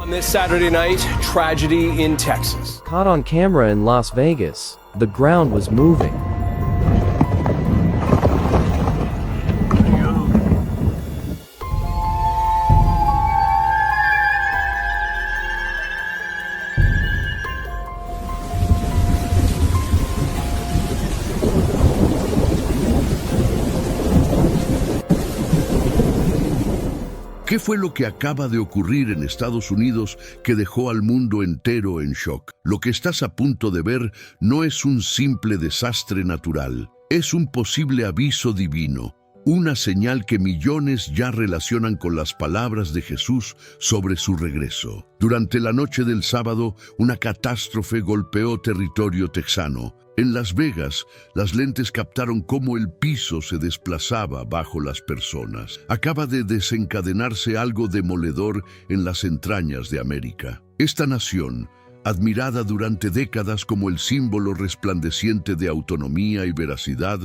On this Saturday night, tragedy in Texas. Caught on camera in Las Vegas, the ground was moving. ¿Qué fue lo que acaba de ocurrir en Estados Unidos que dejó al mundo entero en shock? Lo que estás a punto de ver no es un simple desastre natural, es un posible aviso divino, una señal que millones ya relacionan con las palabras de Jesús sobre su regreso. Durante la noche del sábado, una catástrofe golpeó territorio texano. En Las Vegas, las lentes captaron cómo el piso se desplazaba bajo las personas. Acaba de desencadenarse algo demoledor en las entrañas de América. Esta nación, admirada durante décadas como el símbolo resplandeciente de autonomía y veracidad,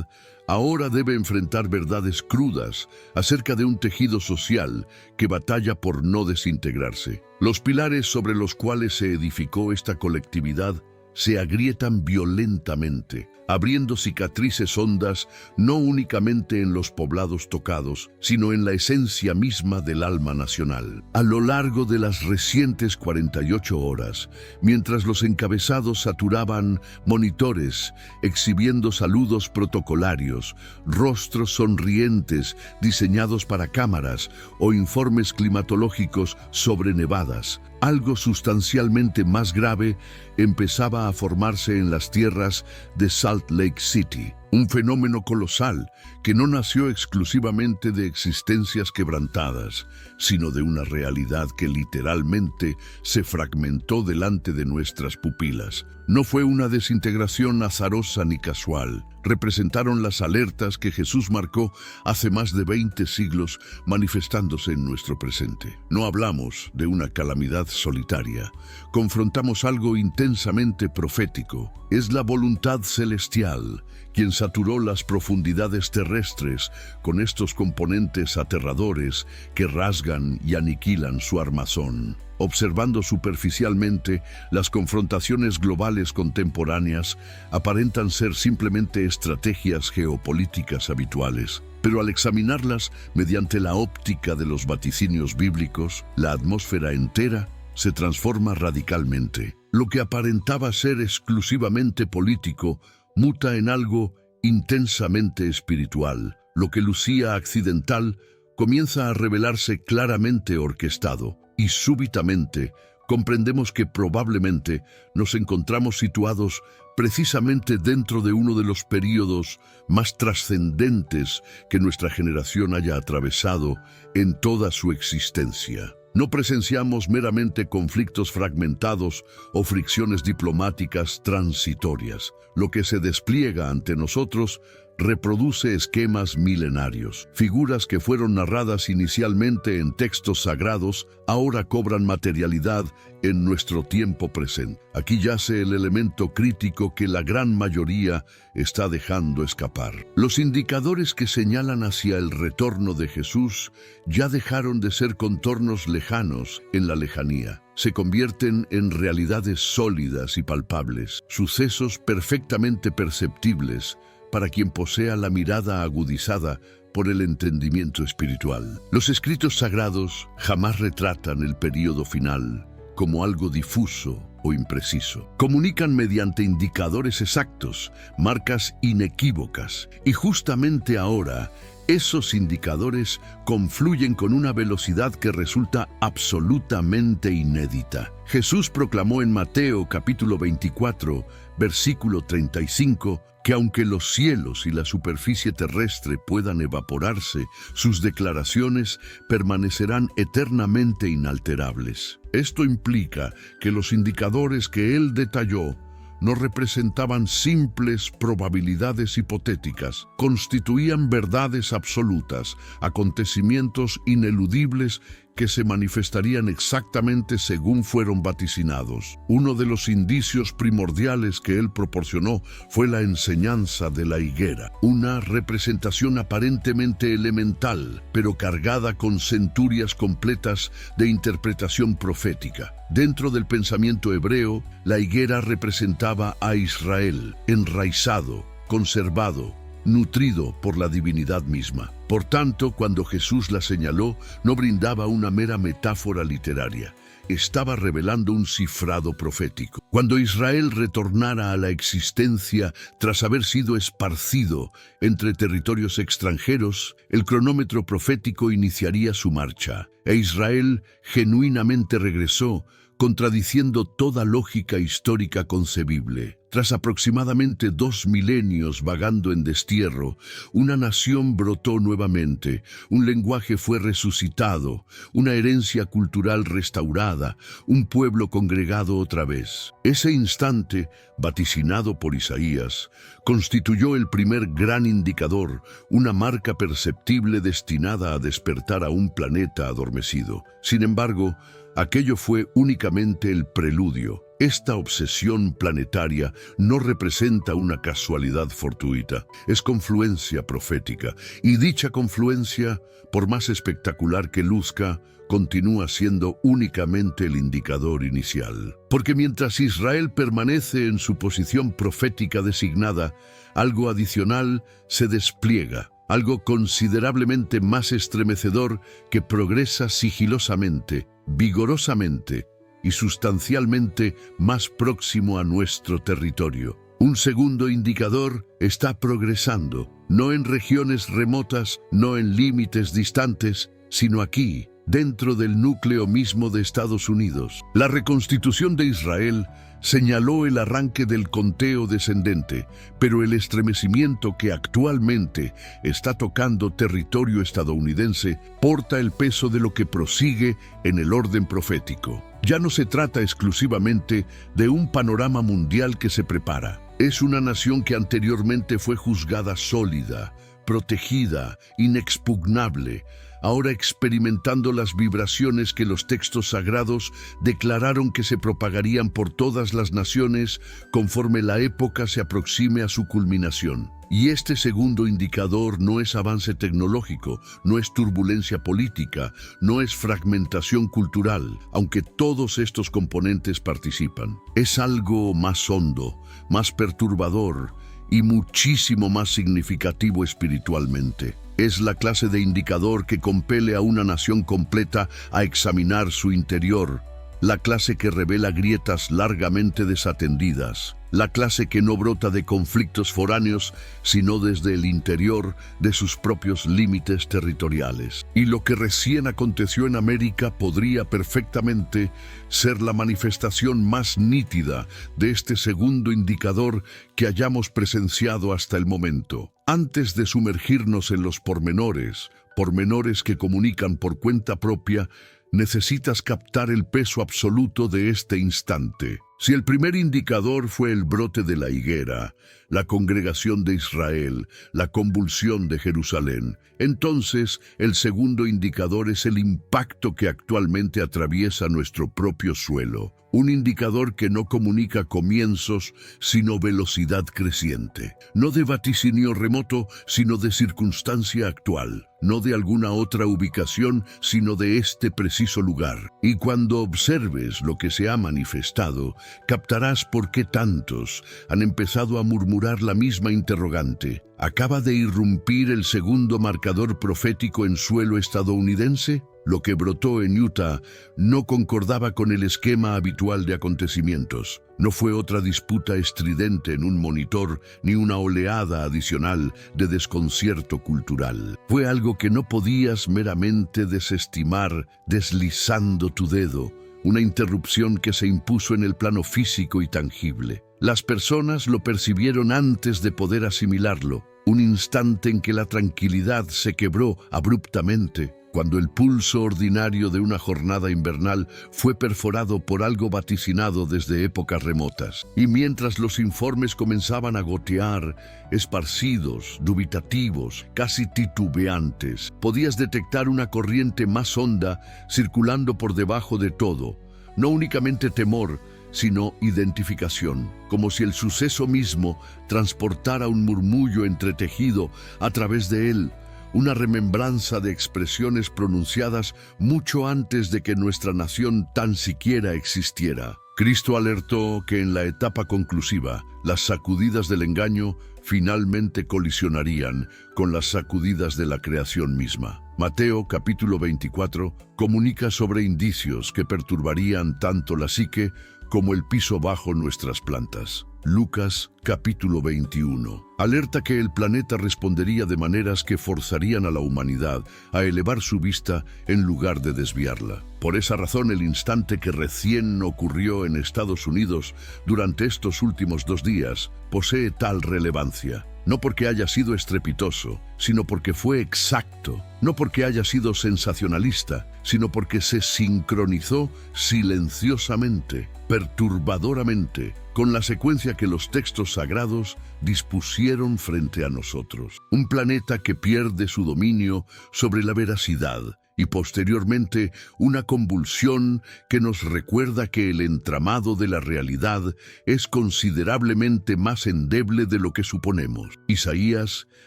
ahora debe enfrentar verdades crudas acerca de un tejido social que batalla por no desintegrarse. Los pilares sobre los cuales se edificó esta colectividad se agrietan violentamente, abriendo cicatrices hondas no únicamente en los poblados tocados, sino en la esencia misma del alma nacional. A lo largo de las recientes 48 horas, mientras los encabezados saturaban monitores, exhibiendo saludos protocolarios, rostros sonrientes diseñados para cámaras o informes climatológicos sobre nevadas, algo sustancialmente más grave empezaba a formarse en las tierras de Salt Lake City. Un fenómeno colosal que no nació exclusivamente de existencias quebrantadas, sino de una realidad que literalmente se fragmentó delante de nuestras pupilas. No fue una desintegración azarosa ni casual. Representaron las alertas que Jesús marcó hace más de 20 siglos manifestándose en nuestro presente. No hablamos de una calamidad solitaria. Confrontamos algo intensamente profético. Es la voluntad celestial quien saturó las profundidades terrestres con estos componentes aterradores que rasgan y aniquilan su armazón. Observando superficialmente, las confrontaciones globales contemporáneas aparentan ser simplemente estrategias geopolíticas habituales. Pero al examinarlas mediante la óptica de los vaticinios bíblicos, la atmósfera entera se transforma radicalmente. Lo que aparentaba ser exclusivamente político muta en algo intensamente espiritual. Lo que lucía accidental comienza a revelarse claramente orquestado. Y súbitamente comprendemos que probablemente nos encontramos situados precisamente dentro de uno de los períodos más trascendentes que nuestra generación haya atravesado en toda su existencia. No presenciamos meramente conflictos fragmentados o fricciones diplomáticas transitorias. Lo que se despliega ante nosotros reproduce esquemas milenarios. Figuras que fueron narradas inicialmente en textos sagrados ahora cobran materialidad en nuestro tiempo presente. Aquí yace el elemento crítico que la gran mayoría está dejando escapar. Los indicadores que señalan hacia el retorno de Jesús ya dejaron de ser contornos lejanos en la lejanía. Se convierten en realidades sólidas y palpables, sucesos perfectamente perceptibles para quien posea la mirada agudizada por el entendimiento espiritual. Los escritos sagrados jamás retratan el período final como algo difuso o impreciso. Comunican mediante indicadores exactos, marcas inequívocas, y justamente ahora esos indicadores confluyen con una velocidad que resulta absolutamente inédita. Jesús proclamó en Mateo capítulo 24, versículo 35, que aunque los cielos y la superficie terrestre puedan evaporarse, sus declaraciones permanecerán eternamente inalterables. Esto implica que los indicadores que él detalló no representaban simples probabilidades hipotéticas, constituían verdades absolutas, acontecimientos ineludibles que se manifestarían exactamente según fueron vaticinados. Uno de los indicios primordiales que él proporcionó fue la enseñanza de la higuera, una representación aparentemente elemental, pero cargada con centurias completas de interpretación profética. Dentro del pensamiento hebreo, la higuera representaba a Israel, enraizado, conservado, nutrido por la divinidad misma. Por tanto, cuando Jesús la señaló, no brindaba una mera metáfora literaria. Estaba revelando un cifrado profético. Cuando Israel retornara a la existencia tras haber sido esparcido entre territorios extranjeros, el cronómetro profético iniciaría su marcha, e Israel genuinamente regresó, contradiciendo toda lógica histórica concebible. Tras aproximadamente 2 milenios vagando en destierro, una nación brotó nuevamente, un lenguaje fue resucitado, una herencia cultural restaurada, un pueblo congregado otra vez. Ese instante, vaticinado por Isaías, constituyó el primer gran indicador, una marca perceptible destinada a despertar a un planeta adormecido. Sin embargo, aquello fue únicamente el preludio. Esta obsesión planetaria no representa una casualidad fortuita, es confluencia profética, y dicha confluencia, por más espectacular que luzca, continúa siendo únicamente el indicador inicial. Porque mientras Israel permanece en su posición profética designada, algo adicional se despliega, algo considerablemente más estremecedor que progresa sigilosamente, vigorosamente y sustancialmente más próximo a nuestro territorio. Un segundo indicador está progresando, no en regiones remotas, no en límites distantes, sino aquí, dentro del núcleo mismo de Estados Unidos. La reconstitución de Israel señaló el arranque del conteo descendente, pero el estremecimiento que actualmente está tocando territorio estadounidense porta el peso de lo que prosigue en el orden profético. Ya no se trata exclusivamente de un panorama mundial que se prepara. Es una nación que anteriormente fue juzgada sólida, protegida, inexpugnable, ahora experimentando las vibraciones que los textos sagrados declararon que se propagarían por todas las naciones conforme la época se aproxime a su culminación. Y este segundo indicador no es avance tecnológico, no es turbulencia política, no es fragmentación cultural, aunque todos estos componentes participan. Es algo más hondo, más perturbador y muchísimo más significativo espiritualmente. Es la clase de indicador que compele a una nación completa a examinar su interior, la clase que revela grietas largamente desatendidas, la clase que no brota de conflictos foráneos, sino desde el interior de sus propios límites territoriales. Y lo que recién aconteció en América podría perfectamente ser la manifestación más nítida de este segundo indicador que hayamos presenciado hasta el momento. Antes de sumergirnos en los pormenores que comunican por cuenta propia, necesitas captar el peso absoluto de este instante. Si el primer indicador fue el brote de la higuera, la congregación de Israel, la convulsión de Jerusalén, entonces el segundo indicador es el impacto que actualmente atraviesa nuestro propio suelo. Un indicador que no comunica comienzos, sino velocidad creciente. No de vaticinio remoto, sino de circunstancia actual. No de alguna otra ubicación, sino de este preciso lugar. Y cuando observes lo que se ha manifestado, captarás por qué tantos han empezado a murmurar la misma interrogante. ¿Acaba de irrumpir el segundo marcador profético en suelo estadounidense? Lo que brotó en Utah no concordaba con el esquema habitual de acontecimientos. No fue otra disputa estridente en un monitor ni una oleada adicional de desconcierto cultural. Fue algo que no podías meramente desestimar deslizando tu dedo, una interrupción que se impuso en el plano físico y tangible. Las personas lo percibieron antes de poder asimilarlo, un instante en que la tranquilidad se quebró abruptamente. cuando el pulso ordinario de una jornada invernal fue perforado por algo vaticinado desde épocas remotas. Y mientras los informes comenzaban a gotear, esparcidos, dubitativos, casi titubeantes, podías detectar una corriente más honda circulando por debajo de todo. No únicamente temor, sino identificación, como si el suceso mismo transportara un murmullo entretejido a través de él, una remembranza de expresiones pronunciadas mucho antes de que nuestra nación tan siquiera existiera. Cristo alertó que en la etapa conclusiva, las sacudidas del engaño finalmente colisionarían con las sacudidas de la creación misma. Mateo capítulo 24 comunica sobre indicios que perturbarían tanto la psique como el piso bajo nuestras plantas. Lucas capítulo 21 alerta que el planeta respondería de maneras que forzarían a la humanidad a elevar su vista en lugar de desviarla. Por esa razón, el instante que recién ocurrió en Estados Unidos durante estos últimos 2 días posee tal relevancia. No porque haya sido estrepitoso, sino porque fue exacto. No porque haya sido sensacionalista, sino porque se sincronizó silenciosamente, perturbadoramente, con la secuencia que los textos sagrados dispusieron frente a nosotros. Un planeta que pierde su dominio sobre la veracidad y posteriormente una convulsión que nos recuerda que el entramado de la realidad es considerablemente más endeble de lo que suponemos. Isaías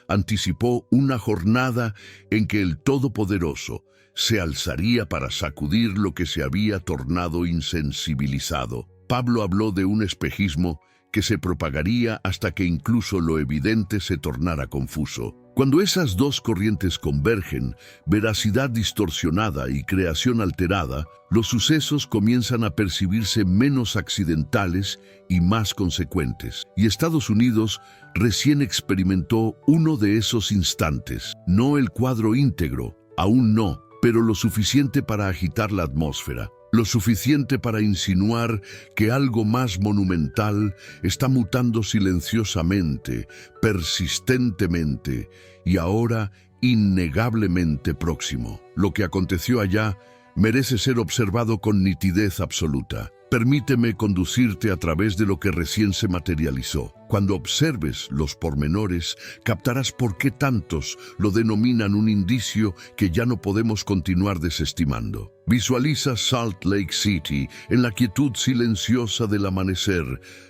anticipó una jornada en que el Todopoderoso se alzaría para sacudir lo que se había tornado insensibilizado. Pablo habló de un espejismo que se propagaría hasta que incluso lo evidente se tornara confuso. Cuando esas dos corrientes convergen, veracidad distorsionada y creación alterada, los sucesos comienzan a percibirse menos accidentales y más consecuentes. Y Estados Unidos recién experimentó uno de esos instantes. No el cuadro íntegro, aún no, pero lo suficiente para agitar la atmósfera. Lo suficiente para insinuar que algo más monumental está mutando silenciosamente, persistentemente y ahora innegablemente próximo. Lo que aconteció allá merece ser observado con nitidez absoluta. Permíteme conducirte a través de lo que recién se materializó. Cuando observes los pormenores, captarás por qué tantos lo denominan un indicio que ya no podemos continuar desestimando. Visualiza Salt Lake City en la quietud silenciosa del amanecer,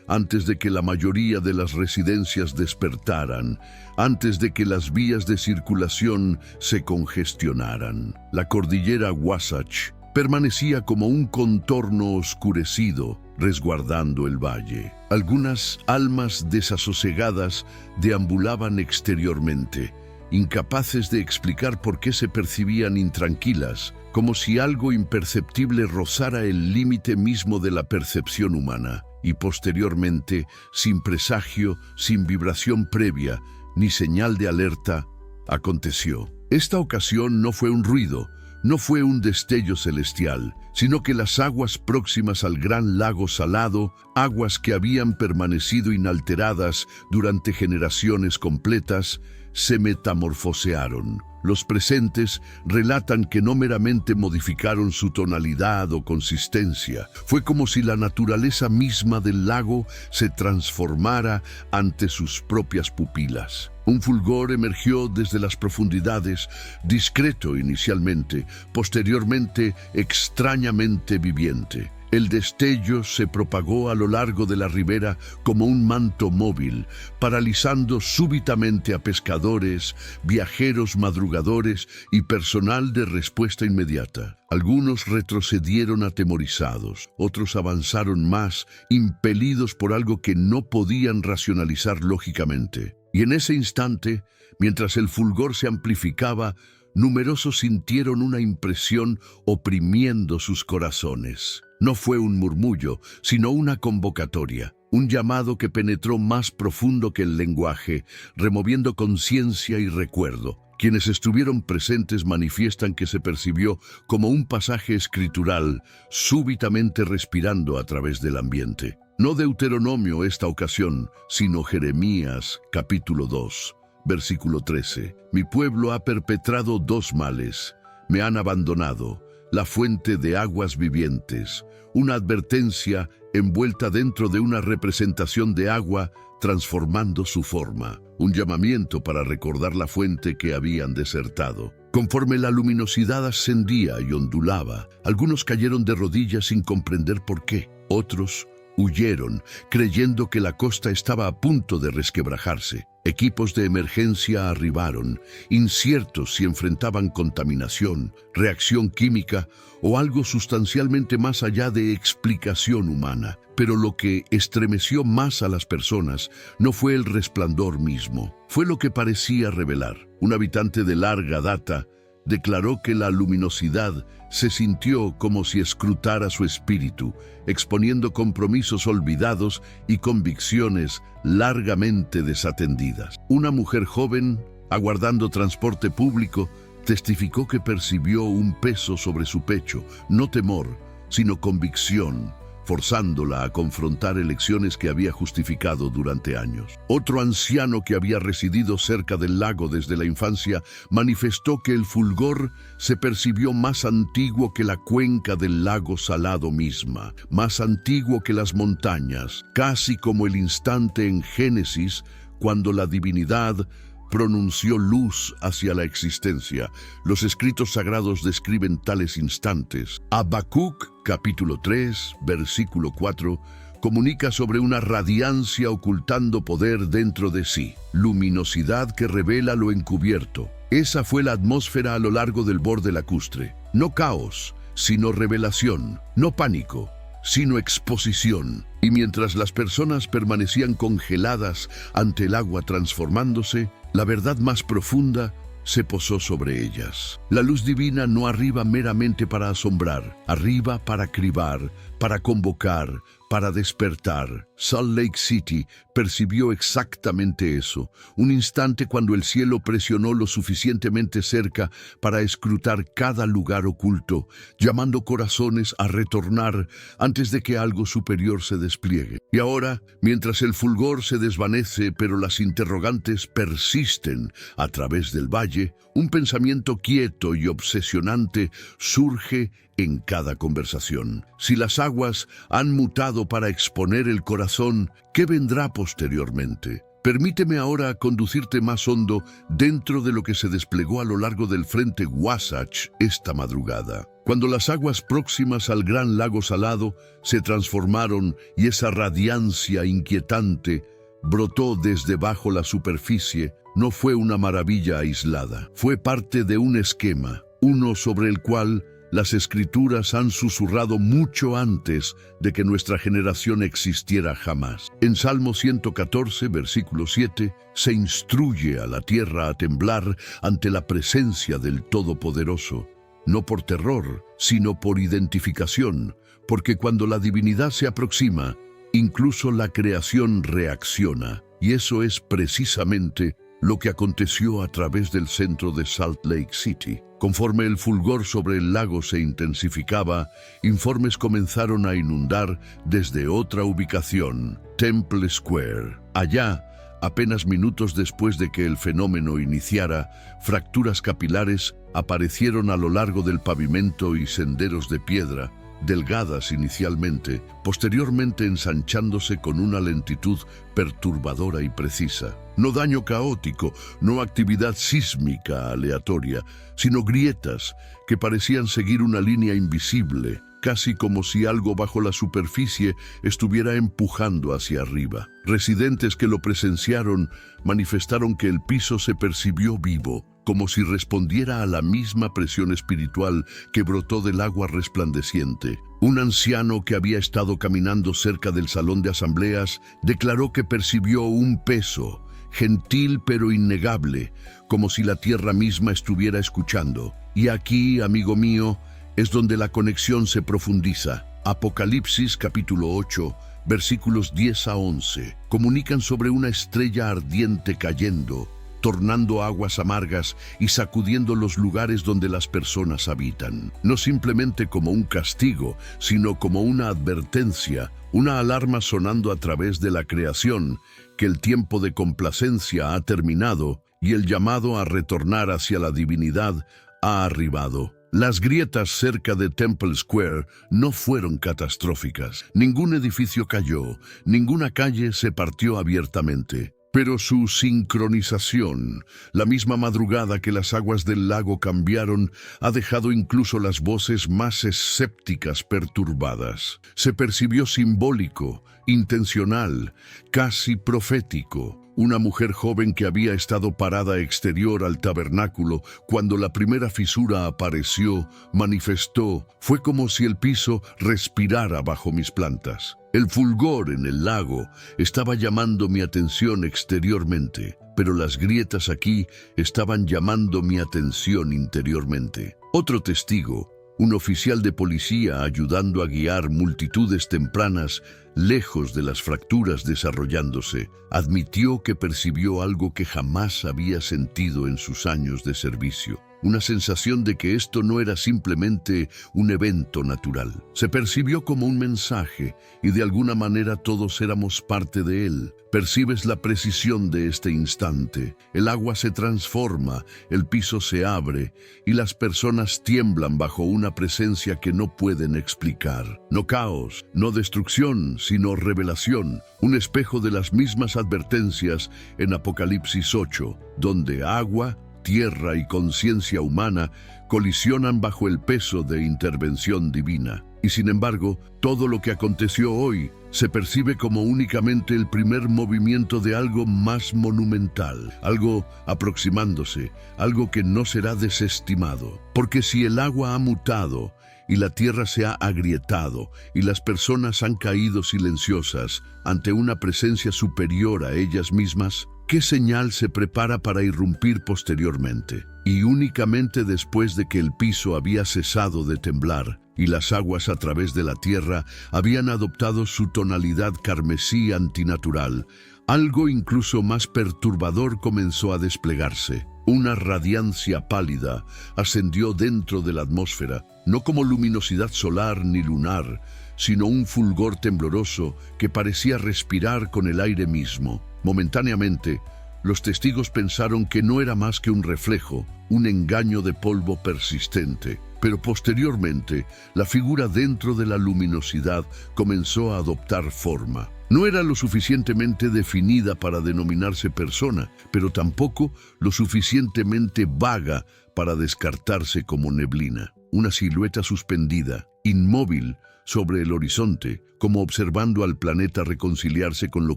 antes de que la mayoría de las residencias despertaran, antes de que las vías de circulación se congestionaran. La cordillera Wasatch permanecía como un contorno oscurecido, resguardando el valle. Algunas almas desasosegadas deambulaban exteriormente, incapaces de explicar por qué se percibían intranquilas, como si algo imperceptible rozara el límite mismo de la percepción humana, y posteriormente, sin presagio, sin vibración previa, ni señal de alerta, aconteció. Esta ocasión no fue un ruido, no fue un destello celestial, sino que las aguas próximas al gran lago salado, aguas que habían permanecido inalteradas durante generaciones completas, se metamorfosearon. Los presentes relatan que no meramente modificaron su tonalidad o consistencia, fue como si la naturaleza misma del lago se transformara ante sus propias pupilas. Un fulgor emergió desde las profundidades, discreto inicialmente, posteriormente extrañamente viviente. El destello se propagó a lo largo de la ribera como un manto móvil, paralizando súbitamente a pescadores, viajeros madrugadores y personal de respuesta inmediata. Algunos retrocedieron atemorizados, otros avanzaron más, impelidos por algo que no podían racionalizar lógicamente. Y en ese instante, mientras el fulgor se amplificaba, numerosos sintieron una impresión oprimiendo sus corazones. No fue un murmullo, sino una convocatoria, un llamado que penetró más profundo que el lenguaje, removiendo conciencia y recuerdo. Quienes estuvieron presentes manifiestan que se percibió como un pasaje escritural, súbitamente respirando a través del ambiente. No Deuteronomio esta ocasión, sino Jeremías, capítulo 2, versículo 13. Mi pueblo ha perpetrado 2 males. me han abandonado, la fuente de aguas vivientes, una advertencia envuelta dentro de una representación de agua transformando su forma, un llamamiento para recordar la fuente que habían desertado. Conforme la luminosidad ascendía y ondulaba, algunos cayeron de rodillas sin comprender por qué. Otros huyeron, creyendo que la costa estaba a punto de resquebrajarse. Equipos de emergencia arribaron, inciertos si enfrentaban contaminación, reacción química o algo sustancialmente más allá de explicación humana. Pero lo que estremeció más a las personas no fue el resplandor mismo, fue lo que parecía revelar. Un habitante de larga data declaró que la luminosidad se sintió como si escrutara su espíritu, exponiendo compromisos olvidados y convicciones largamente desatendidas. Una mujer joven, aguardando transporte público, testificó que percibió un peso sobre su pecho, no temor, sino convicción, forzándola a confrontar elecciones que había justificado durante años. Otro anciano que había residido cerca del lago desde la infancia manifestó que el fulgor se percibió más antiguo que la cuenca del lago Salado misma, más antiguo que las montañas, casi como el instante en Génesis cuando la divinidad pronunció luz hacia la existencia. Los escritos sagrados describen tales instantes. Habacuc, capítulo 3, versículo 4, comunica sobre una radiancia ocultando poder dentro de sí, luminosidad que revela lo encubierto. Esa fue la atmósfera a lo largo del borde lacustre. No caos, sino revelación, no pánico, sino exposición. Y mientras las personas permanecían congeladas ante el agua transformándose, la verdad más profunda se posó sobre ellas. La luz divina no arriba meramente para asombrar, arriba para cribar, para convocar, para despertar. Salt Lake City percibió exactamente eso, un instante cuando el cielo presionó lo suficientemente cerca para escrutar cada lugar oculto, llamando corazones a retornar antes de que algo superior se despliegue. Y ahora, mientras el fulgor se desvanece pero las interrogantes persisten a través del valle, un pensamiento quieto y obsesionante surge en cada conversación. Si las aguas han mutado para exponer el corazón, ¿qué vendrá posteriormente? Permíteme ahora conducirte más hondo dentro de lo que se desplegó a lo largo del frente Wasatch esta madrugada. Cuando las aguas próximas al gran lago Salado se transformaron y esa radiancia inquietante brotó desde bajo la superficie, no fue una maravilla aislada. Fue parte de un esquema, uno sobre el cual las escrituras han susurrado mucho antes de que nuestra generación existiera jamás. En Salmo 114, versículo 7, se instruye a la tierra a temblar ante la presencia del Todopoderoso, no por terror, sino por identificación, porque cuando la divinidad se aproxima, incluso la creación reacciona, y eso es precisamente lo que aconteció a través del centro de Salt Lake City. Conforme el fulgor sobre el lago se intensificaba, informes comenzaron a inundar desde otra ubicación, Temple Square. Allá, apenas minutos después de que el fenómeno iniciara, fracturas capilares aparecieron a lo largo del pavimento y senderos de piedra, delgadas inicialmente, posteriormente ensanchándose con una lentitud perturbadora y precisa. No daño caótico, no actividad sísmica aleatoria, sino grietas que parecían seguir una línea invisible, casi como si algo bajo la superficie estuviera empujando hacia arriba. Residentes que lo presenciaron manifestaron que el piso se percibió vivo, como si respondiera a la misma presión espiritual que brotó del agua resplandeciente. Un anciano que había estado caminando cerca del salón de asambleas declaró que percibió un peso, gentil pero innegable, como si la tierra misma estuviera escuchando. Y aquí, amigo mío, es donde la conexión se profundiza. Apocalipsis capítulo 8, versículos 10 a 11, comunican sobre una estrella ardiente cayendo, tornando aguas amargas y sacudiendo los lugares donde las personas habitan. No simplemente como un castigo, sino como una advertencia, una alarma sonando a través de la creación, que el tiempo de complacencia ha terminado y el llamado a retornar hacia la divinidad ha arribado. Las grietas cerca de Temple Square no fueron catastróficas. Ningún edificio cayó, ninguna calle se partió abiertamente. Pero su sincronización, la misma madrugada que las aguas del lago cambiaron, ha dejado incluso las voces más escépticas perturbadas. Se percibió simbólico, intencional, casi profético. Una mujer joven que había estado parada exterior al tabernáculo cuando la primera fisura apareció, manifestó, fue como si el piso respirara bajo mis plantas. El fulgor en el lago estaba llamando mi atención exteriormente, pero las grietas aquí estaban llamando mi atención interiormente. Otro testigo, un oficial de policía ayudando a guiar multitudes tempranas lejos de las fracturas desarrollándose, admitió que percibió algo que jamás había sentido en sus años de servicio. Una sensación de que esto no era simplemente un evento natural. Se percibió como un mensaje y de alguna manera todos éramos parte de él. Percibes la precisión de este instante. El agua se transforma, el piso se abre y las personas tiemblan bajo una presencia que no pueden explicar. No caos, no destrucción, sino revelación. Un espejo de las mismas advertencias en Apocalipsis 8, donde agua, tierra y conciencia humana colisionan bajo el peso de intervención divina. Y sin embargo, todo lo que aconteció hoy se percibe como únicamente el primer movimiento de algo más monumental, algo aproximándose, algo que no será desestimado. Porque si el agua ha mutado y la tierra se ha agrietado y las personas han caído silenciosas ante una presencia superior a ellas mismas, ¿qué señal se prepara para irrumpir posteriormente? Y únicamente después de que el piso había cesado de temblar y las aguas a través de la tierra habían adoptado su tonalidad carmesí antinatural, algo incluso más perturbador comenzó a desplegarse. Una radiancia pálida ascendió dentro de la atmósfera, no como luminosidad solar ni lunar, sino un fulgor tembloroso que parecía respirar con el aire mismo. Momentáneamente, los testigos pensaron que no era más que un reflejo, un engaño de polvo persistente. Pero posteriormente, la figura dentro de la luminosidad comenzó a adoptar forma. No era lo suficientemente definida para denominarse persona, pero tampoco lo suficientemente vaga para descartarse como neblina. Una silueta suspendida, inmóvil, sobre el horizonte, como observando al planeta reconciliarse con lo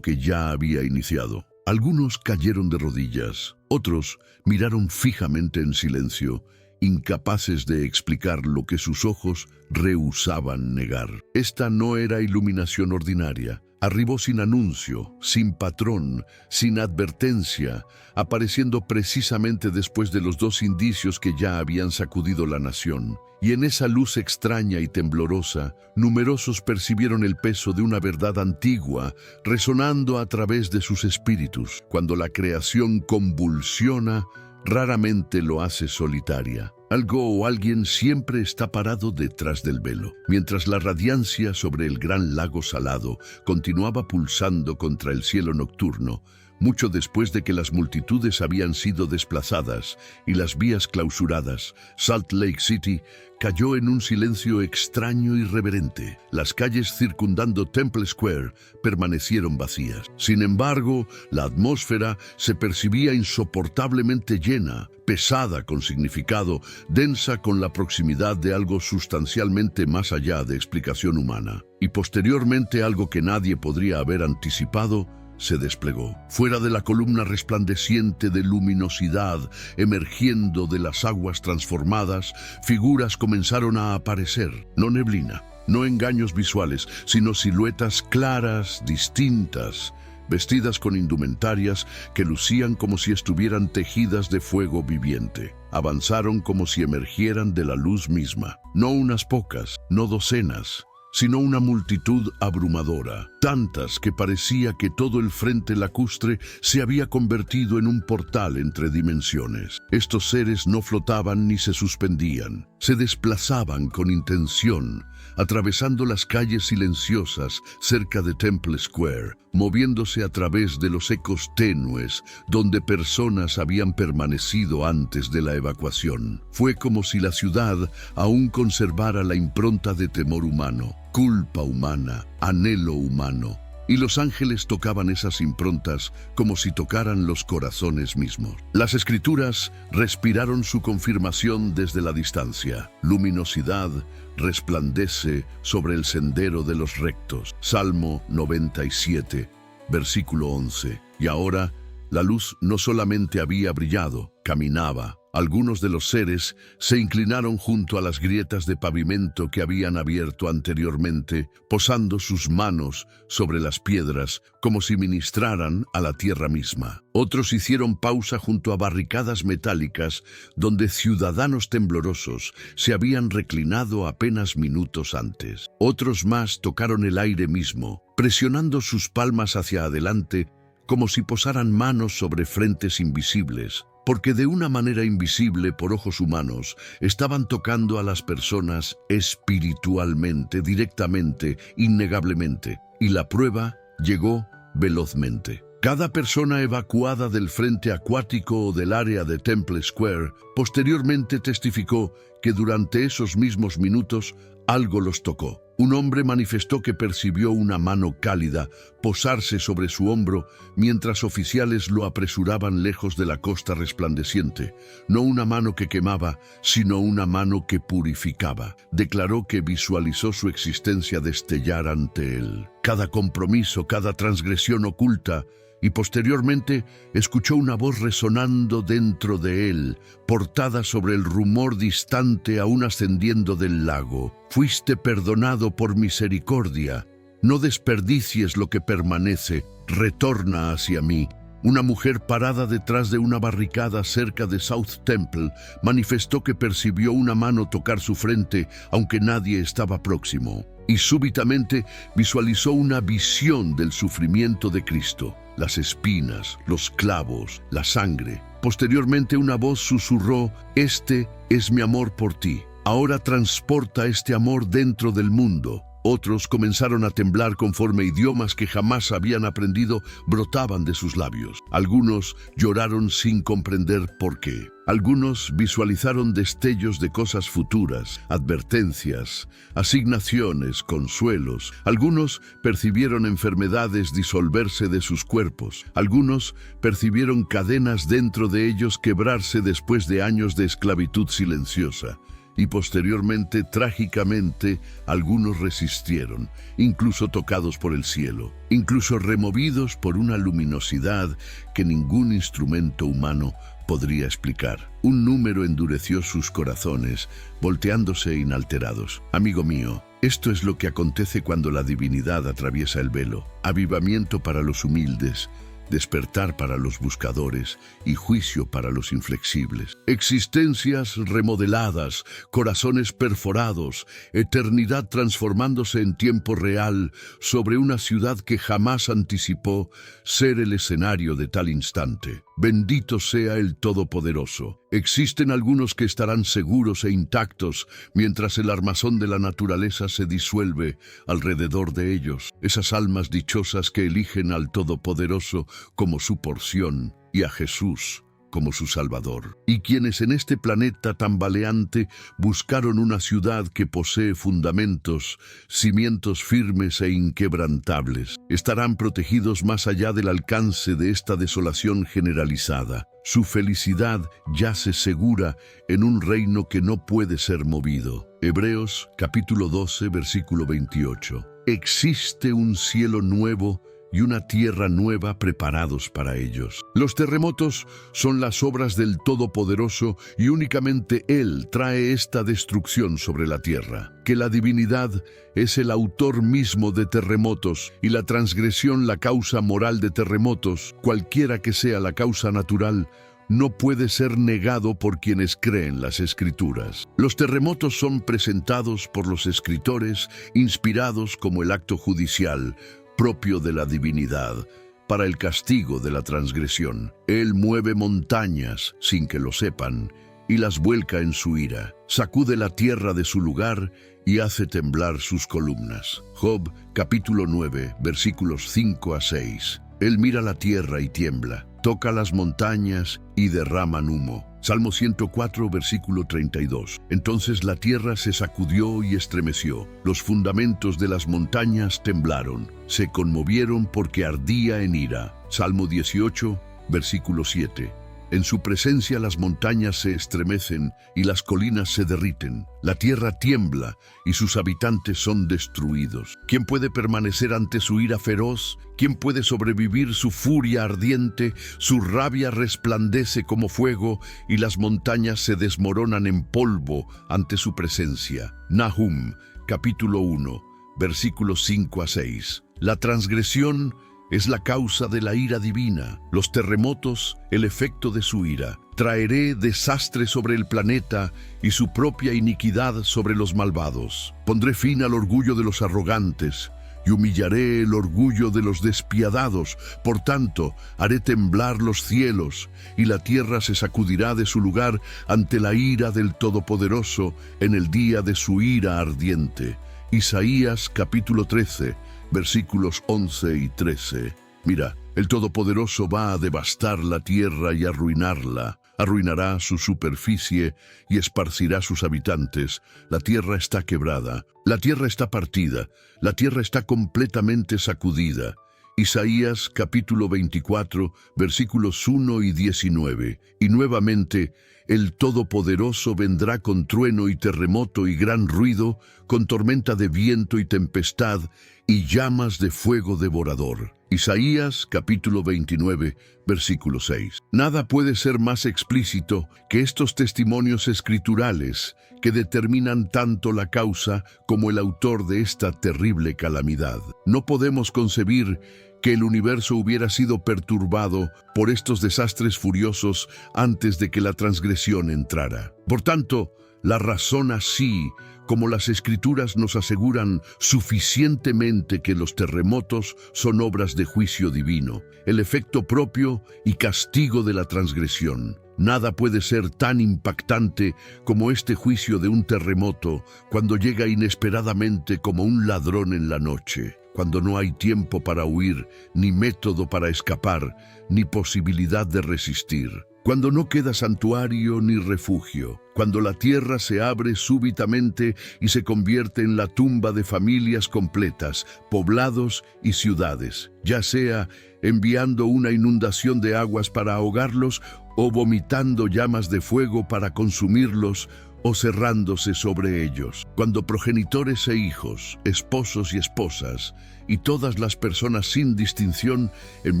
que ya había iniciado. Algunos cayeron de rodillas, otros miraron fijamente en silencio, incapaces de explicar lo que sus ojos rehusaban negar. Esta no era iluminación ordinaria. Arribó sin anuncio, sin patrón, sin advertencia, apareciendo precisamente después de los dos indicios que ya habían sacudido la nación. Y en esa luz extraña y temblorosa, numerosos percibieron el peso de una verdad antigua, resonando a través de sus espíritus. Cuando la creación convulsiona, raramente lo hace solitaria. Algo o alguien siempre está parado detrás del velo. Mientras la radiancia sobre el gran lago salado continuaba pulsando contra el cielo nocturno, mucho después de que las multitudes habían sido desplazadas y las vías clausuradas, Salt Lake City cayó en un silencio extraño y reverente. Las calles circundando Temple Square permanecieron vacías. Sin embargo, la atmósfera se percibía insoportablemente llena, pesada con significado, densa con la proximidad de algo sustancialmente más allá de explicación humana. Y posteriormente algo que nadie podría haber anticipado, se desplegó. Fuera de la columna resplandeciente de luminosidad, emergiendo de las aguas transformadas, figuras comenzaron a aparecer. No neblina, no engaños visuales, sino siluetas claras, distintas, vestidas con indumentarias que lucían como si estuvieran tejidas de fuego viviente. Avanzaron como si emergieran de la luz misma. No unas pocas, no docenas, sino una multitud abrumadora, tantas que parecía que todo el frente lacustre se había convertido en un portal entre dimensiones. Estos seres no flotaban ni se suspendían, se desplazaban con intención, atravesando las calles silenciosas cerca de Temple Square, moviéndose a través de los ecos tenues donde personas habían permanecido antes de la evacuación. Fue como si la ciudad aún conservara la impronta de temor humano, culpa humana, anhelo humano, y los ángeles tocaban esas improntas como si tocaran los corazones mismos. Las escrituras respiraron su confirmación desde la distancia. Luminosidad resplandece sobre el sendero de los rectos. Salmo 97, versículo 11. Y ahora, la luz no solamente había brillado, caminaba. Algunos de los seres se inclinaron junto a las grietas de pavimento que habían abierto anteriormente, posando sus manos sobre las piedras como si ministraran a la tierra misma. Otros hicieron pausa junto a barricadas metálicas donde ciudadanos temblorosos se habían reclinado apenas minutos antes. Otros más tocaron el aire mismo, presionando sus palmas hacia adelante como si posaran manos sobre frentes invisibles, porque de una manera invisible por ojos humanos estaban tocando a las personas espiritualmente, directamente, innegablemente, y la prueba llegó velozmente. Cada persona evacuada del frente acuático o del área de Temple Square posteriormente testificó que durante esos mismos minutos algo los tocó. Un hombre manifestó que percibió una mano cálida posarse sobre su hombro mientras oficiales lo apresuraban lejos de la costa resplandeciente. No una mano que quemaba, sino una mano que purificaba. Declaró que visualizó su existencia destellar ante él. Cada compromiso, cada transgresión oculta, y posteriormente escuchó una voz resonando dentro de él, portada sobre el rumor distante aún ascendiendo del lago. Fuiste perdonado por misericordia. No desperdicies lo que permanece. Retorna hacia mí. Una mujer parada detrás de una barricada cerca de South Temple manifestó que percibió una mano tocar su frente, aunque nadie estaba próximo. Y súbitamente visualizó una visión del sufrimiento de Cristo. Las espinas, los clavos, la sangre. Posteriormente una voz susurró: «Este es mi amor por ti. Ahora transporta este amor dentro del mundo». Otros comenzaron a temblar conforme idiomas que jamás habían aprendido brotaban de sus labios. Algunos lloraron sin comprender por qué. Algunos visualizaron destellos de cosas futuras, advertencias, asignaciones, consuelos. Algunos percibieron enfermedades disolverse de sus cuerpos. Algunos percibieron cadenas dentro de ellos quebrarse después de años de esclavitud silenciosa. Y posteriormente, trágicamente, algunos resistieron, incluso tocados por el cielo, incluso removidos por una luminosidad que ningún instrumento humano podría explicar. Un número endureció sus corazones, volteándose inalterados. Amigo mío, esto es lo que acontece cuando la divinidad atraviesa el velo. Avivamiento para los humildes, despertar para los buscadores y juicio para los inflexibles. Existencias remodeladas, corazones perforados, eternidad transformándose en tiempo real sobre una ciudad que jamás anticipó ser el escenario de tal instante. Bendito sea el Todopoderoso. Existen algunos que estarán seguros e intactos mientras el armazón de la naturaleza se disuelve alrededor de ellos. Esas almas dichosas que eligen al Todopoderoso como su porción y a Jesús como su Salvador. Y quienes en este planeta tambaleante buscaron una ciudad que posee fundamentos, cimientos firmes e inquebrantables, estarán protegidos más allá del alcance de esta desolación generalizada. Su felicidad yace segura en un reino que no puede ser movido. Hebreos capítulo 12, versículo 28. Existe un cielo nuevo y una tierra nueva preparados para ellos. Los terremotos son las obras del Todopoderoso y únicamente Él trae esta destrucción sobre la tierra. Que la divinidad es el autor mismo de terremotos y la transgresión la causa moral de terremotos, cualquiera que sea la causa natural, no puede ser negado por quienes creen las Escrituras. Los terremotos son presentados por los escritores, inspirados como el acto judicial, propio de la divinidad, para el castigo de la transgresión. Él mueve montañas sin que lo sepan y las vuelca en su ira. Sacude la tierra de su lugar y hace temblar sus columnas. Job, capítulo 9, versículos 5 a 6. Él mira la tierra y tiembla, toca las montañas y derraman humo. Salmo 104, versículo 32. Entonces la tierra se sacudió y estremeció. Los fundamentos de las montañas temblaron. Se conmovieron porque ardía en ira. Salmo 18, versículo 7. En su presencia las montañas se estremecen y las colinas se derriten. La tierra tiembla y sus habitantes son destruidos. ¿Quién puede permanecer ante su ira feroz? ¿Quién puede sobrevivir su furia ardiente? Su rabia resplandece como fuego y las montañas se desmoronan en polvo ante su presencia. Nahum, capítulo 1, versículos 5 a 6. La transgresión es la causa de la ira divina, los terremotos, el efecto de su ira. Traeré desastre sobre el planeta y su propia iniquidad sobre los malvados. Pondré fin al orgullo de los arrogantes y humillaré el orgullo de los despiadados. Por tanto, haré temblar los cielos y la tierra se sacudirá de su lugar ante la ira del Todopoderoso en el día de su ira ardiente. Isaías capítulo 13, versículos 11 y 13. Mira, el Todopoderoso va a devastar la tierra y arruinarla. Arruinará su superficie y esparcirá sus habitantes. La tierra está quebrada, la tierra está partida, la tierra está completamente sacudida. Isaías capítulo 24, versículos 1 y 19. Y nuevamente, el Todopoderoso vendrá con trueno y terremoto y gran ruido, con tormenta de viento y tempestad, y llamas de fuego devorador. Isaías capítulo 29, versículo 6. Nada puede ser más explícito que estos testimonios escriturales que determinan tanto la causa como el autor de esta terrible calamidad. No podemos concebir que el universo hubiera sido perturbado por estos desastres furiosos antes de que la transgresión entrara. Por tanto, la razón así, como las Escrituras nos aseguran suficientemente que los terremotos son obras de juicio divino, el efecto propio y castigo de la transgresión. Nada puede ser tan impactante como este juicio de un terremoto cuando llega inesperadamente como un ladrón en la noche, cuando no hay tiempo para huir, ni método para escapar, ni posibilidad de resistir. Cuando no queda santuario ni refugio, cuando la tierra se abre súbitamente y se convierte en la tumba de familias completas, poblados y ciudades, ya sea enviando una inundación de aguas para ahogarlos o vomitando llamas de fuego para consumirlos o cerrándose sobre ellos. Cuando progenitores e hijos, esposos y esposas, y todas las personas sin distinción en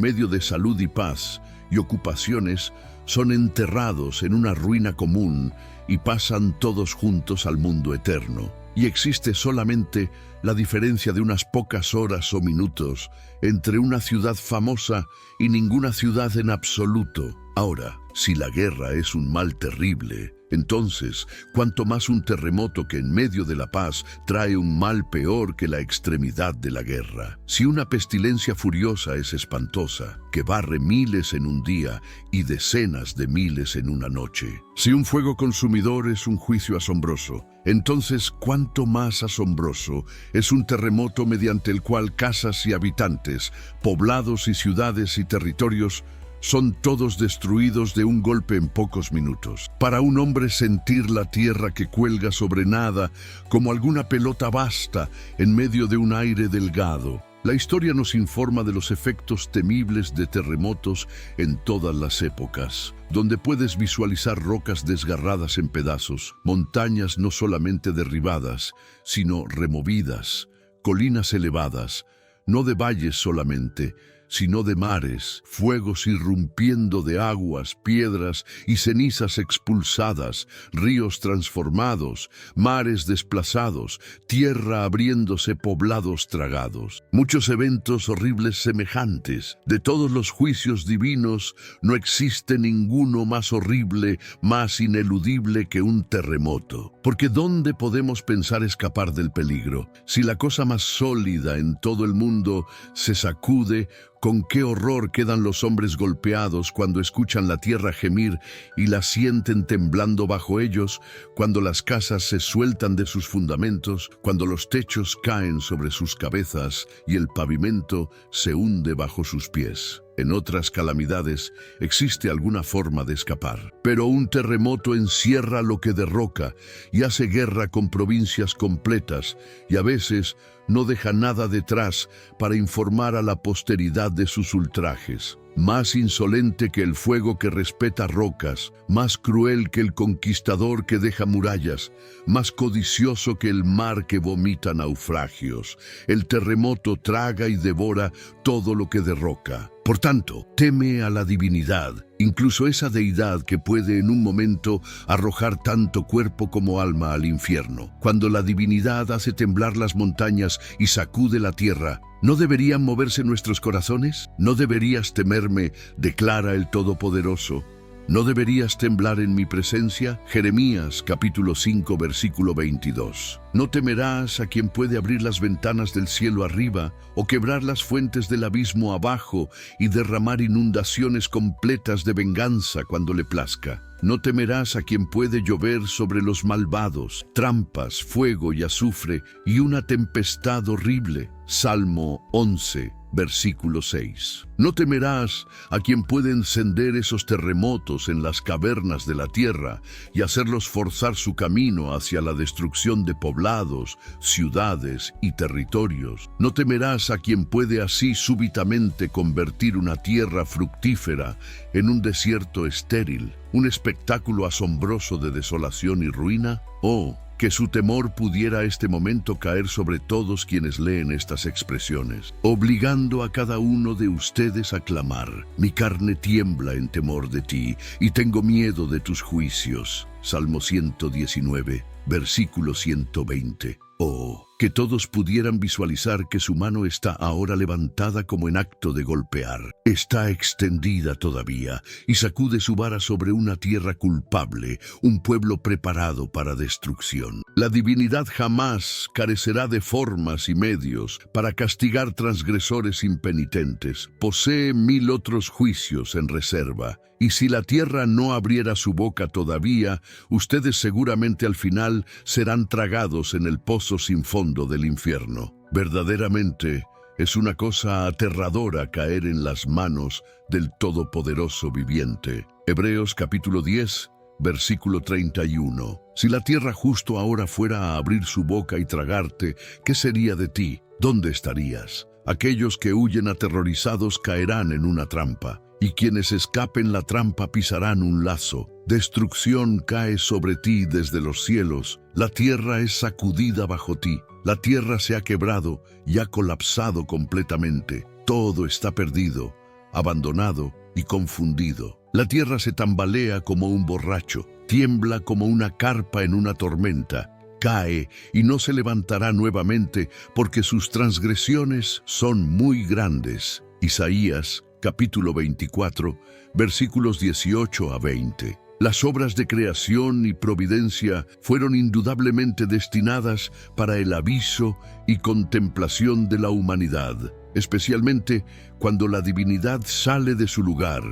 medio de salud y paz y ocupaciones, son enterrados en una ruina común y pasan todos juntos al mundo eterno. Y existe solamente la diferencia de unas pocas horas o minutos entre una ciudad famosa y ninguna ciudad en absoluto. Ahora, si la guerra es un mal terrible, entonces, cuanto más un terremoto que en medio de la paz trae un mal peor que la extremidad de la guerra. Si una pestilencia furiosa es espantosa, que barre miles en un día y decenas de miles en una noche. Si un fuego consumidor es un juicio asombroso, entonces cuánto más asombroso es un terremoto mediante el cual casas y habitantes, poblados y ciudades y territorios son todos destruidos de un golpe en pocos minutos. Para un hombre sentir la tierra que cuelga sobre nada como alguna pelota vasta en medio de un aire delgado. La historia nos informa de los efectos temibles de terremotos en todas las épocas, donde puedes visualizar rocas desgarradas en pedazos, montañas no solamente derribadas, sino removidas, colinas elevadas, no de valles solamente, sino de mares, fuegos irrumpiendo de aguas, piedras y cenizas expulsadas, ríos transformados, mares desplazados, tierra abriéndose, poblados tragados. Muchos eventos horribles semejantes. De todos los juicios divinos, no existe ninguno más horrible, más ineludible que un terremoto. Porque ¿dónde podemos pensar escapar del peligro? Si la cosa más sólida en todo el mundo se sacude, con qué horror quedan los hombres golpeados cuando escuchan la tierra gemir y la sienten temblando bajo ellos, cuando las casas se sueltan de sus fundamentos, cuando los techos caen sobre sus cabezas y el pavimento se hunde bajo sus pies. En otras calamidades existe alguna forma de escapar, pero un terremoto encierra lo que derroca y hace guerra con provincias completas y a veces no deja nada detrás para informar a la posteridad de sus ultrajes. Más insolente que el fuego que respeta rocas, más cruel que el conquistador que deja murallas, más codicioso que el mar que vomita naufragios. El terremoto traga y devora todo lo que derroca. Por tanto, teme a la divinidad, incluso esa deidad que puede en un momento arrojar tanto cuerpo como alma al infierno. Cuando la divinidad hace temblar las montañas y sacude la tierra, ¿no deberían moverse nuestros corazones? ¿No deberías temerme?, declara el Todopoderoso. ¿No deberías temblar en mi presencia? Jeremías capítulo 5 versículo 22. No temerás a quien puede abrir las ventanas del cielo arriba o quebrar las fuentes del abismo abajo y derramar inundaciones completas de venganza cuando le plazca. No temerás a quien puede llover sobre los malvados, trampas, fuego y azufre y una tempestad horrible. Salmo 11, versículo 6. No temerás a quien puede encender esos terremotos en las cavernas de la tierra y hacerlos forzar su camino hacia la destrucción de poblados, ciudades y territorios. No temerás a quien puede así súbitamente convertir una tierra fructífera en un desierto estéril, un espectáculo asombroso de desolación y ruina. Oh, que su temor pudiera este momento caer sobre todos quienes leen estas expresiones, obligando a cada uno de ustedes a clamar: mi carne tiembla en temor de ti y tengo miedo de tus juicios. Salmo 119, versículo 120. Oh, que todos pudieran visualizar que su mano está ahora levantada como en acto de golpear. Está extendida todavía y sacude su vara sobre una tierra culpable, un pueblo preparado para destrucción. La divinidad jamás carecerá de formas y medios para castigar transgresores impenitentes. Posee 1000 otros juicios en reserva. Y si la tierra no abriera su boca todavía, ustedes seguramente al final serán tragados en el pozo sin fondo del infierno. Verdaderamente, es una cosa aterradora caer en las manos del Todopoderoso viviente. Hebreos capítulo 10, versículo 31. Si la tierra justo ahora fuera a abrir su boca y tragarte, ¿qué sería de ti? ¿Dónde estarías? Aquellos que huyen aterrorizados caerán en una trampa, y quienes escapen la trampa pisarán un lazo. Destrucción cae sobre ti desde los cielos, la tierra es sacudida bajo ti, la tierra se ha quebrado y ha colapsado completamente. Todo está perdido, abandonado y confundido. La tierra se tambalea como un borracho, tiembla como una carpa en una tormenta. Cae y no se levantará nuevamente porque sus transgresiones son muy grandes. Isaías capítulo 24, versículos 18 a 20. Las obras de creación y providencia fueron indudablemente destinadas para el aviso y contemplación de la humanidad, especialmente cuando la divinidad sale de su lugar,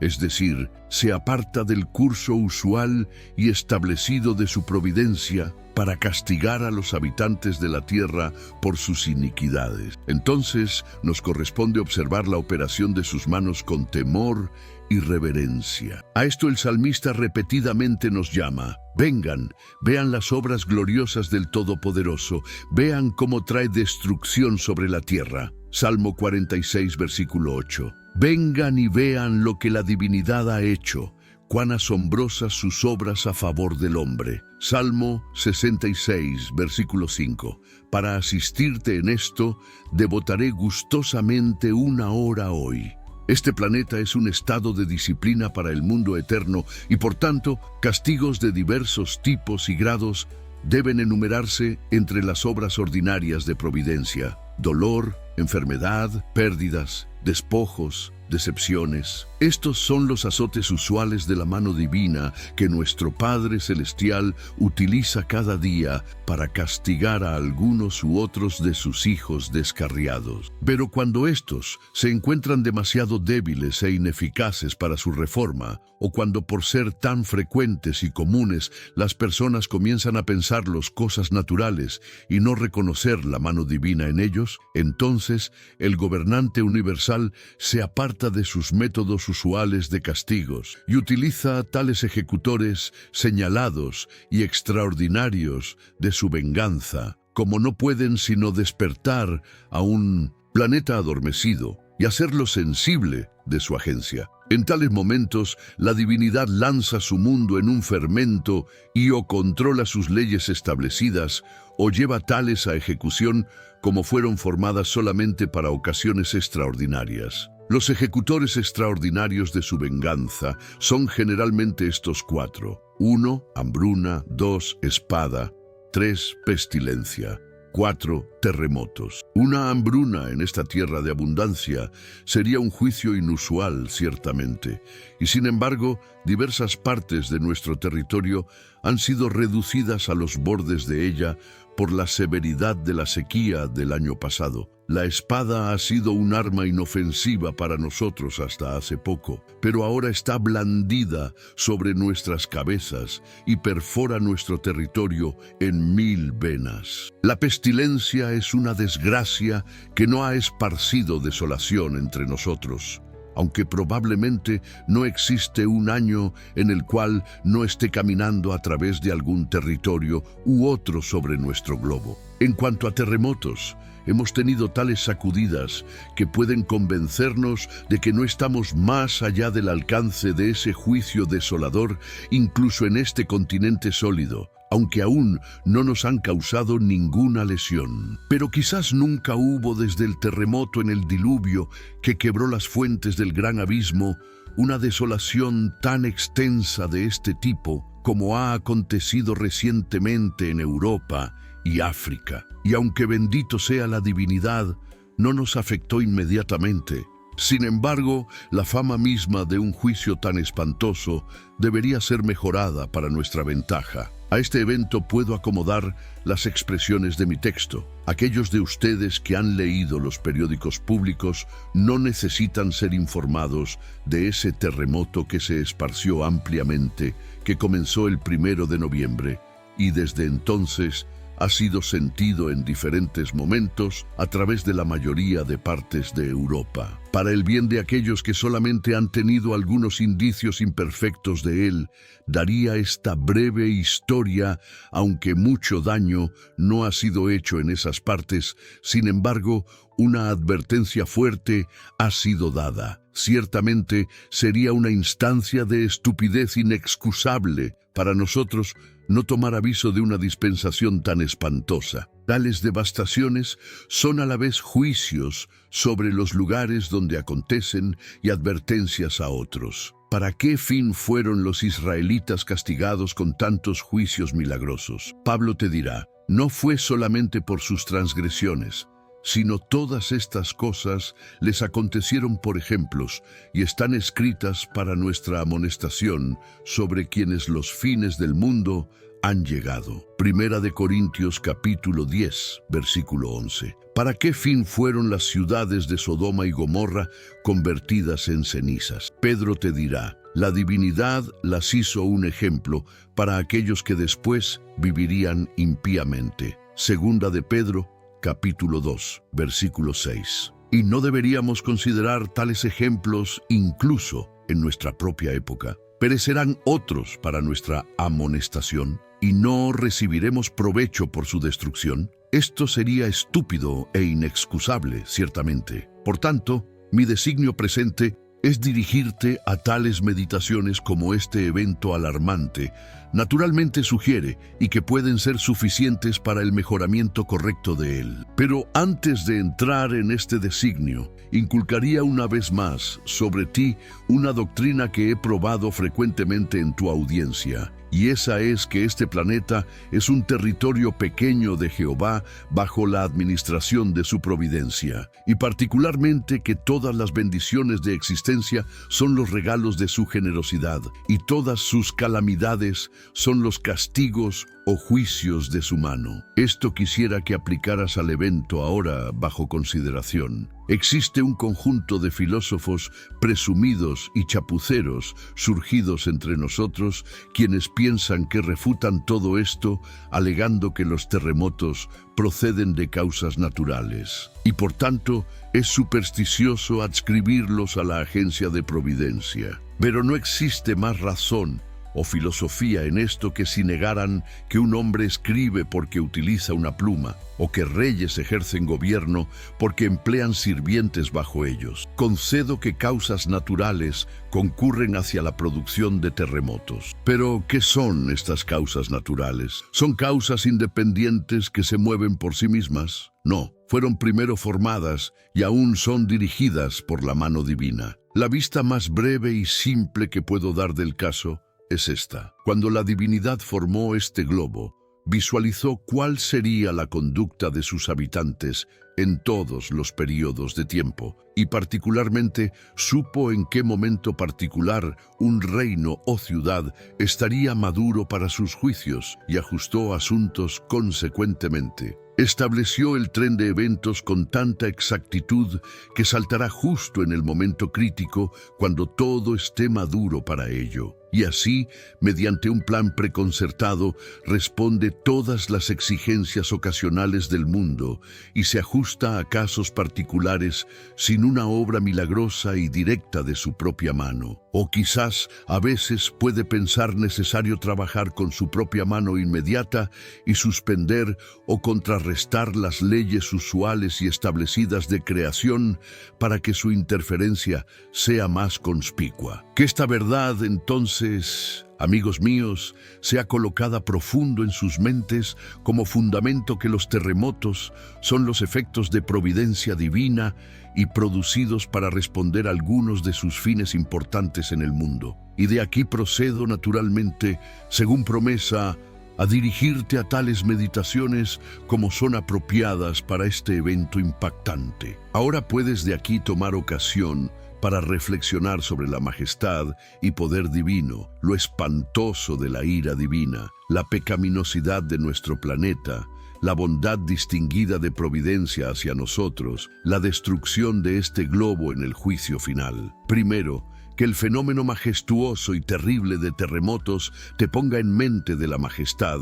es decir, se aparta del curso usual y establecido de su providencia para castigar a los habitantes de la tierra por sus iniquidades. Entonces nos corresponde observar la operación de sus manos con temor y reverencia. A esto el salmista repetidamente nos llama: vengan, vean las obras gloriosas del Todopoderoso, vean cómo trae destrucción sobre la tierra. Salmo 46, versículo 8. Vengan y vean lo que la divinidad ha hecho, cuán asombrosas sus obras a favor del hombre. Salmo 66, versículo 5. Para asistirte en esto, devotaré gustosamente 1 hora hoy. Este planeta es un estado de disciplina para el mundo eterno y por tanto, castigos de diversos tipos y grados deben enumerarse entre las obras ordinarias de providencia: dolor, enfermedad, pérdidas, despojos, decepciones. Estos son los azotes usuales de la mano divina que nuestro Padre Celestial utiliza cada día para castigar a algunos u otros de sus hijos descarriados. Pero cuando estos se encuentran demasiado débiles e ineficaces para su reforma, o cuando por ser tan frecuentes y comunes las personas comienzan a pensarlos cosas naturales y no reconocer la mano divina en ellos, entonces el gobernante universal se aparta de sus métodos usuales de castigos y utiliza tales ejecutores señalados y extraordinarios de su venganza, como no pueden sino despertar a un planeta adormecido y hacerlo sensible de su agencia. En tales momentos, la divinidad lanza su mundo en un fermento y o controla sus leyes establecidas o lleva tales a ejecución como fueron formadas solamente para ocasiones extraordinarias. Los ejecutores extraordinarios de su venganza son generalmente estos 4. 1. Hambruna. 2. Espada. 3. Pestilencia. 4. Terremotos. Una hambruna en esta tierra de abundancia sería un juicio inusual, ciertamente, y sin embargo, diversas partes de nuestro territorio han sido reducidas a los bordes de ella por la severidad de la sequía del año pasado. La espada ha sido un arma inofensiva para nosotros hasta hace poco, pero ahora está blandida sobre nuestras cabezas y perfora nuestro territorio en 1000 venas. La pestilencia es una desgracia que no ha esparcido desolación entre nosotros, aunque probablemente no existe un año en el cual no esté caminando a través de algún territorio u otro sobre nuestro globo. En cuanto a terremotos, hemos tenido tales sacudidas que pueden convencernos de que no estamos más allá del alcance de ese juicio desolador, incluso en este continente sólido, aunque aún no nos han causado ninguna lesión. Pero quizás nunca hubo desde el terremoto en el diluvio que quebró las fuentes del gran abismo una desolación tan extensa de este tipo como ha acontecido recientemente en Europa y África. Y aunque bendito sea la divinidad, no nos afectó inmediatamente. Sin embargo, la fama misma de un juicio tan espantoso debería ser mejorada para nuestra ventaja. A este evento puedo acomodar las expresiones de mi texto. Aquellos de ustedes que han leído los periódicos públicos no necesitan ser informados de ese terremoto que se esparció ampliamente, que comenzó el 1 de noviembre, y desde entonces ha sido sentido en diferentes momentos a través de la mayoría de partes de Europa. Para el bien de aquellos que solamente han tenido algunos indicios imperfectos de él, daría esta breve historia, aunque mucho daño no ha sido hecho en esas partes. Sin embargo, una advertencia fuerte ha sido dada. Ciertamente sería una instancia de estupidez inexcusable para nosotros no tomar aviso de una dispensación tan espantosa. Tales devastaciones son a la vez juicios sobre los lugares donde acontecen y advertencias a otros. ¿Para qué fin fueron los israelitas castigados con tantos juicios milagrosos? Pablo te dirá, no fue solamente por sus transgresiones, sino todas estas cosas les acontecieron por ejemplos y están escritas para nuestra amonestación sobre quienes los fines del mundo han llegado. Primera de Corintios capítulo 10, versículo 11. ¿Para qué fin fueron las ciudades de Sodoma y Gomorra convertidas en cenizas? Pedro te dirá, la divinidad las hizo un ejemplo para aquellos que después vivirían impíamente. Segunda de Pedro capítulo 2, versículo 6. Y no deberíamos considerar tales ejemplos incluso en nuestra propia época. Perecerán otros para nuestra amonestación, y no recibiremos provecho por su destrucción. Esto sería estúpido e inexcusable, ciertamente. Por tanto, mi designio presente es dirigirte a tales meditaciones como este evento alarmante naturalmente sugiere y que pueden ser suficientes para el mejoramiento correcto de él. Pero antes de entrar en este designio, inculcaría una vez más sobre ti una doctrina que he probado frecuentemente en tu audiencia, y esa es que este planeta es un territorio pequeño de Jehová bajo la administración de su providencia, y particularmente que todas las bendiciones de existencia son los regalos de su generosidad, y todas sus calamidades son los castigos o juicios de su mano. Esto quisiera que aplicaras al evento ahora bajo consideración. Existe un conjunto de filósofos presumidos y chapuceros surgidos entre nosotros, quienes piensan que refutan todo esto, alegando que los terremotos proceden de causas naturales, y por tanto es supersticioso adscribirlos a la agencia de providencia. Pero no existe más razón o filosofía en esto que si negaran que un hombre escribe porque utiliza una pluma, o que reyes ejercen gobierno porque emplean sirvientes bajo ellos. Concedo que causas naturales concurren hacia la producción de terremotos. Pero, ¿qué son estas causas naturales? ¿Son causas independientes que se mueven por sí mismas? No, fueron primero formadas y aún son dirigidas por la mano divina. La vista más breve y simple que puedo dar del caso es esta. Cuando la divinidad formó este globo, visualizó cuál sería la conducta de sus habitantes en todos los periodos de tiempo, y particularmente supo en qué momento particular un reino o ciudad estaría maduro para sus juicios y ajustó asuntos consecuentemente. Estableció el tren de eventos con tanta exactitud que saltará justo en el momento crítico cuando todo esté maduro para ello. Y así, mediante un plan preconcertado, responde todas las exigencias ocasionales del mundo y se ajusta a casos particulares sin una obra milagrosa y directa de su propia mano. O quizás a veces puede pensar necesario trabajar con su propia mano inmediata y suspender o contrarrestar las leyes usuales y establecidas de creación para que su interferencia sea más conspicua. Que esta verdad, entonces, amigos míos, sea colocada profundo en sus mentes como fundamento que los terremotos son los efectos de providencia divina y producidos para responder a algunos de sus fines importantes en el mundo. Y de aquí procedo naturalmente, según promesa, a dirigirte a tales meditaciones como son apropiadas para este evento impactante. Ahora puedes de aquí tomar ocasión para reflexionar sobre la majestad y poder divino, lo espantoso de la ira divina, la pecaminosidad de nuestro planeta, la bondad distinguida de providencia hacia nosotros, la destrucción de este globo en el juicio final. Primero, que el fenómeno majestuoso y terrible de terremotos te ponga en mente de la majestad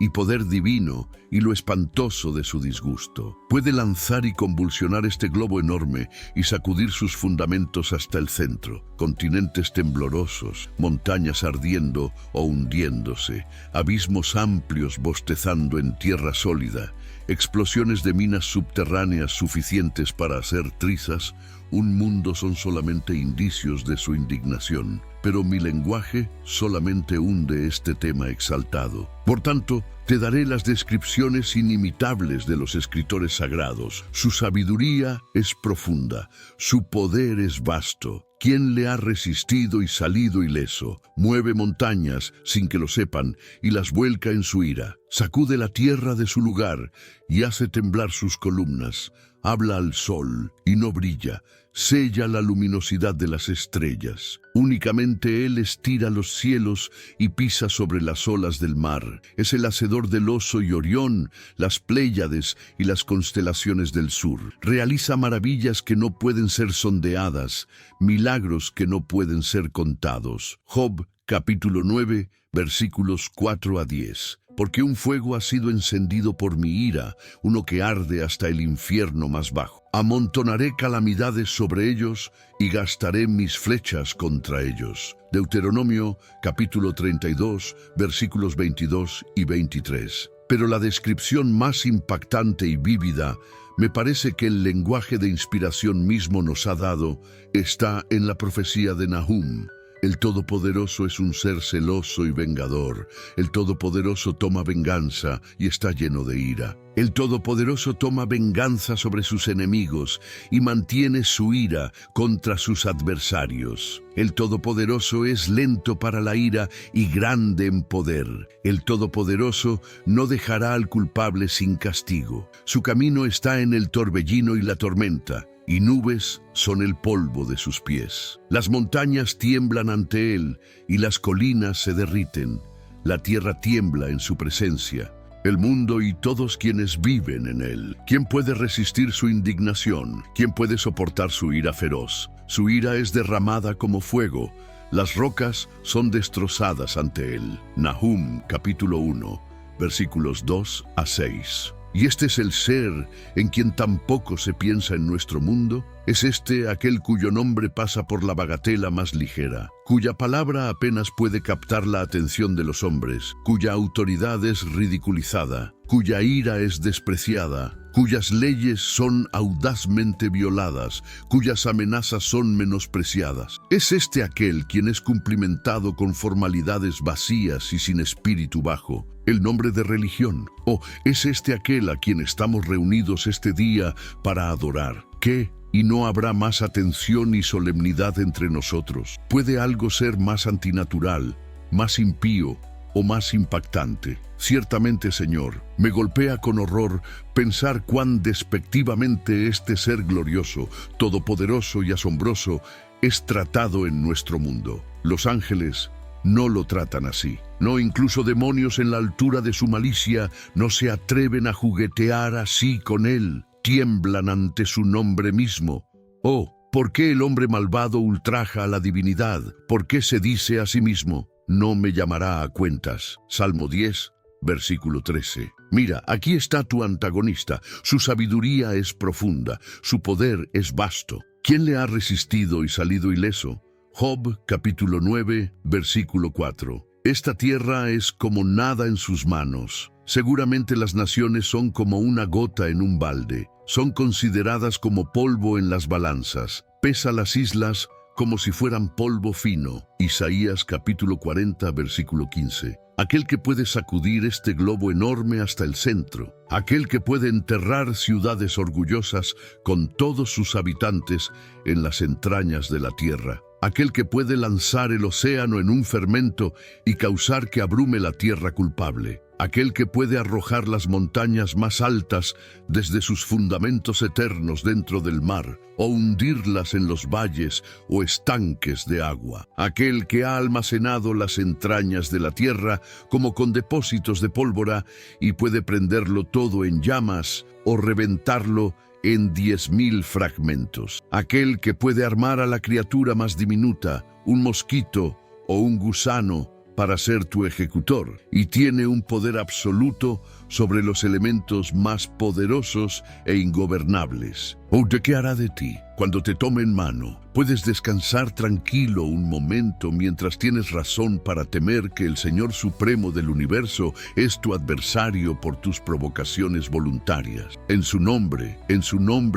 y poder divino y lo espantoso de su disgusto. Puede lanzar y convulsionar este globo enorme y sacudir sus fundamentos hasta el centro, continentes temblorosos, montañas ardiendo o hundiéndose, abismos amplios bostezando en tierra sólida, explosiones de minas subterráneas suficientes para hacer trizas. Un mundo son solamente indicios de su indignación, pero mi lenguaje solamente hunde este tema exaltado. Por tanto, te daré las descripciones inimitables de los escritores sagrados. Su sabiduría es profunda, su poder es vasto. ¿Quién le ha resistido y salido ileso? Mueve montañas sin que lo sepan y las vuelca en su ira. Sacude la tierra de su lugar y hace temblar sus columnas. Habla al sol y no brilla, sella la luminosidad de las estrellas. Únicamente él estira los cielos y pisa sobre las olas del mar. Es el hacedor del Oso y Orión, las Pléyades y las constelaciones del sur. Realiza maravillas que no pueden ser sondeadas, milagros que no pueden ser contados. Job, capítulo 9, versículos 4 a 10. Porque un fuego ha sido encendido por mi ira, uno que arde hasta el infierno más bajo. Amontonaré calamidades sobre ellos y gastaré mis flechas contra ellos. Deuteronomio, capítulo 32, versículos 22 y 23. Pero la descripción más impactante y vívida me parece que el lenguaje de inspiración mismo nos ha dado está en la profecía de Nahum. El Todopoderoso es un ser celoso y vengador. El Todopoderoso toma venganza y está lleno de ira. El Todopoderoso toma venganza sobre sus enemigos y mantiene su ira contra sus adversarios. El Todopoderoso es lento para la ira y grande en poder. El Todopoderoso no dejará al culpable sin castigo. Su camino está en el torbellino y la tormenta, y nubes son el polvo de sus pies. Las montañas tiemblan ante él, y las colinas se derriten. La tierra tiembla en su presencia, el mundo y todos quienes viven en él. ¿Quién puede resistir su indignación? ¿Quién puede soportar su ira feroz? Su ira es derramada como fuego. Las rocas son destrozadas ante él. Nahum, capítulo 1, versículos 2 a 6. ¿Y este es el ser en quien tampoco se piensa en nuestro mundo? ¿Es este aquel cuyo nombre pasa por la bagatela más ligera, cuya palabra apenas puede captar la atención de los hombres, cuya autoridad es ridiculizada, cuya ira es despreciada, cuyas leyes son audazmente violadas, cuyas amenazas son menospreciadas? ¿Es este aquel quien es cumplimentado con formalidades vacías y sin espíritu bajo, el nombre de religión? ¿O es este aquel a quien estamos reunidos este día para adorar? ¿Qué? ¿Y no habrá más atención y solemnidad entre nosotros? ¿Puede algo ser más antinatural, más impío o más impactante? Ciertamente, Señor, me golpea con horror pensar cuán despectivamente este ser glorioso, todopoderoso y asombroso es tratado en nuestro mundo. Los ángeles no lo tratan así. No, incluso demonios en la altura de su malicia no se atreven a juguetear así con él. Tiemblan ante su nombre mismo. Oh, ¿por qué el hombre malvado ultraja a la divinidad? ¿Por qué se dice a sí mismo, no me llamará a cuentas? Salmo 10, versículo 13. Mira, aquí está tu antagonista. Su sabiduría es profunda, su poder es vasto. ¿Quién le ha resistido y salido ileso? Job, capítulo 9, versículo 4. Esta tierra es como nada en sus manos. Seguramente las naciones son como una gota en un balde. Son consideradas como polvo en las balanzas. Pesa las islas como si fueran polvo fino. Isaías capítulo 40, versículo 15. Aquel que puede sacudir este globo enorme hasta el centro. Aquel que puede enterrar ciudades orgullosas con todos sus habitantes en las entrañas de la tierra. Aquel que puede lanzar el océano en un fermento y causar que abrume la tierra culpable. Aquel que puede arrojar las montañas más altas desde sus fundamentos eternos dentro del mar, o hundirlas en los valles o estanques de agua. Aquel que ha almacenado las entrañas de la tierra como con depósitos de pólvora y puede prenderlo todo en llamas o reventarlo en 10,000 fragmentos. Aquel que puede armar a la criatura más diminuta, un mosquito o un gusano, para ser tu ejecutor, y tiene un poder absoluto sobre los elementos más poderosos e ingobernables. ¿O de qué hará de ti? Cuando te tome en mano, puedes descansar tranquilo un momento mientras tienes razón para temer que el Señor Supremo del Universo es tu adversario por tus provocaciones voluntarias. En su nombre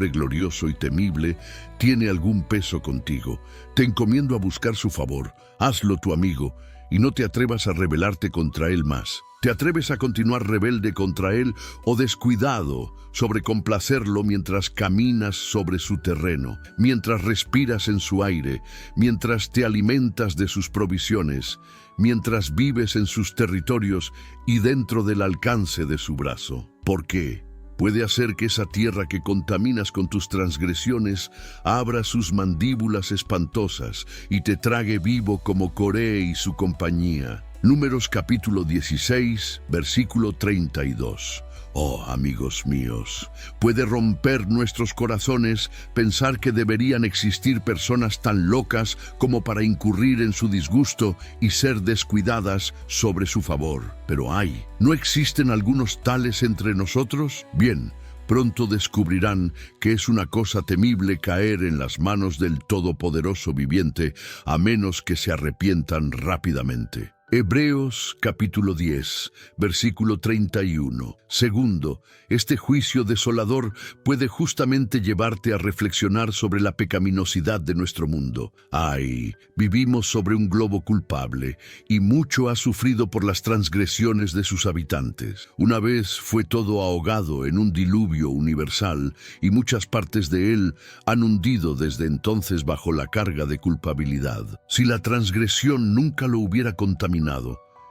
glorioso y temible, tiene algún peso contigo. Te encomiendo a buscar su favor. Hazlo tu amigo, y no te atrevas a rebelarte contra él más. ¿Te atreves a continuar rebelde contra él o descuidado sobre complacerlo mientras caminas sobre su terreno, mientras respiras en su aire, mientras te alimentas de sus provisiones, mientras vives en sus territorios y dentro del alcance de su brazo? ¿Por qué? Puede hacer que esa tierra que contaminas con tus transgresiones abra sus mandíbulas espantosas y te trague vivo como Coré y su compañía. Números capítulo 16, versículo 32. Oh, amigos míos, puede romper nuestros corazones pensar que deberían existir personas tan locas como para incurrir en su disgusto y ser descuidadas sobre su favor. Pero ¿no existen algunos tales entre nosotros? Bien, pronto descubrirán que es una cosa temible caer en las manos del Todopoderoso viviente, a menos que se arrepientan rápidamente. Hebreos capítulo 10, versículo 31. Segundo, este juicio desolador puede justamente llevarte a reflexionar sobre la pecaminosidad de nuestro mundo. Ay, vivimos sobre un globo culpable y mucho ha sufrido por las transgresiones de sus habitantes. Una vez fue todo ahogado en un diluvio universal y muchas partes de él han hundido desde entonces bajo la carga de culpabilidad. Si la transgresión nunca lo hubiera contaminado,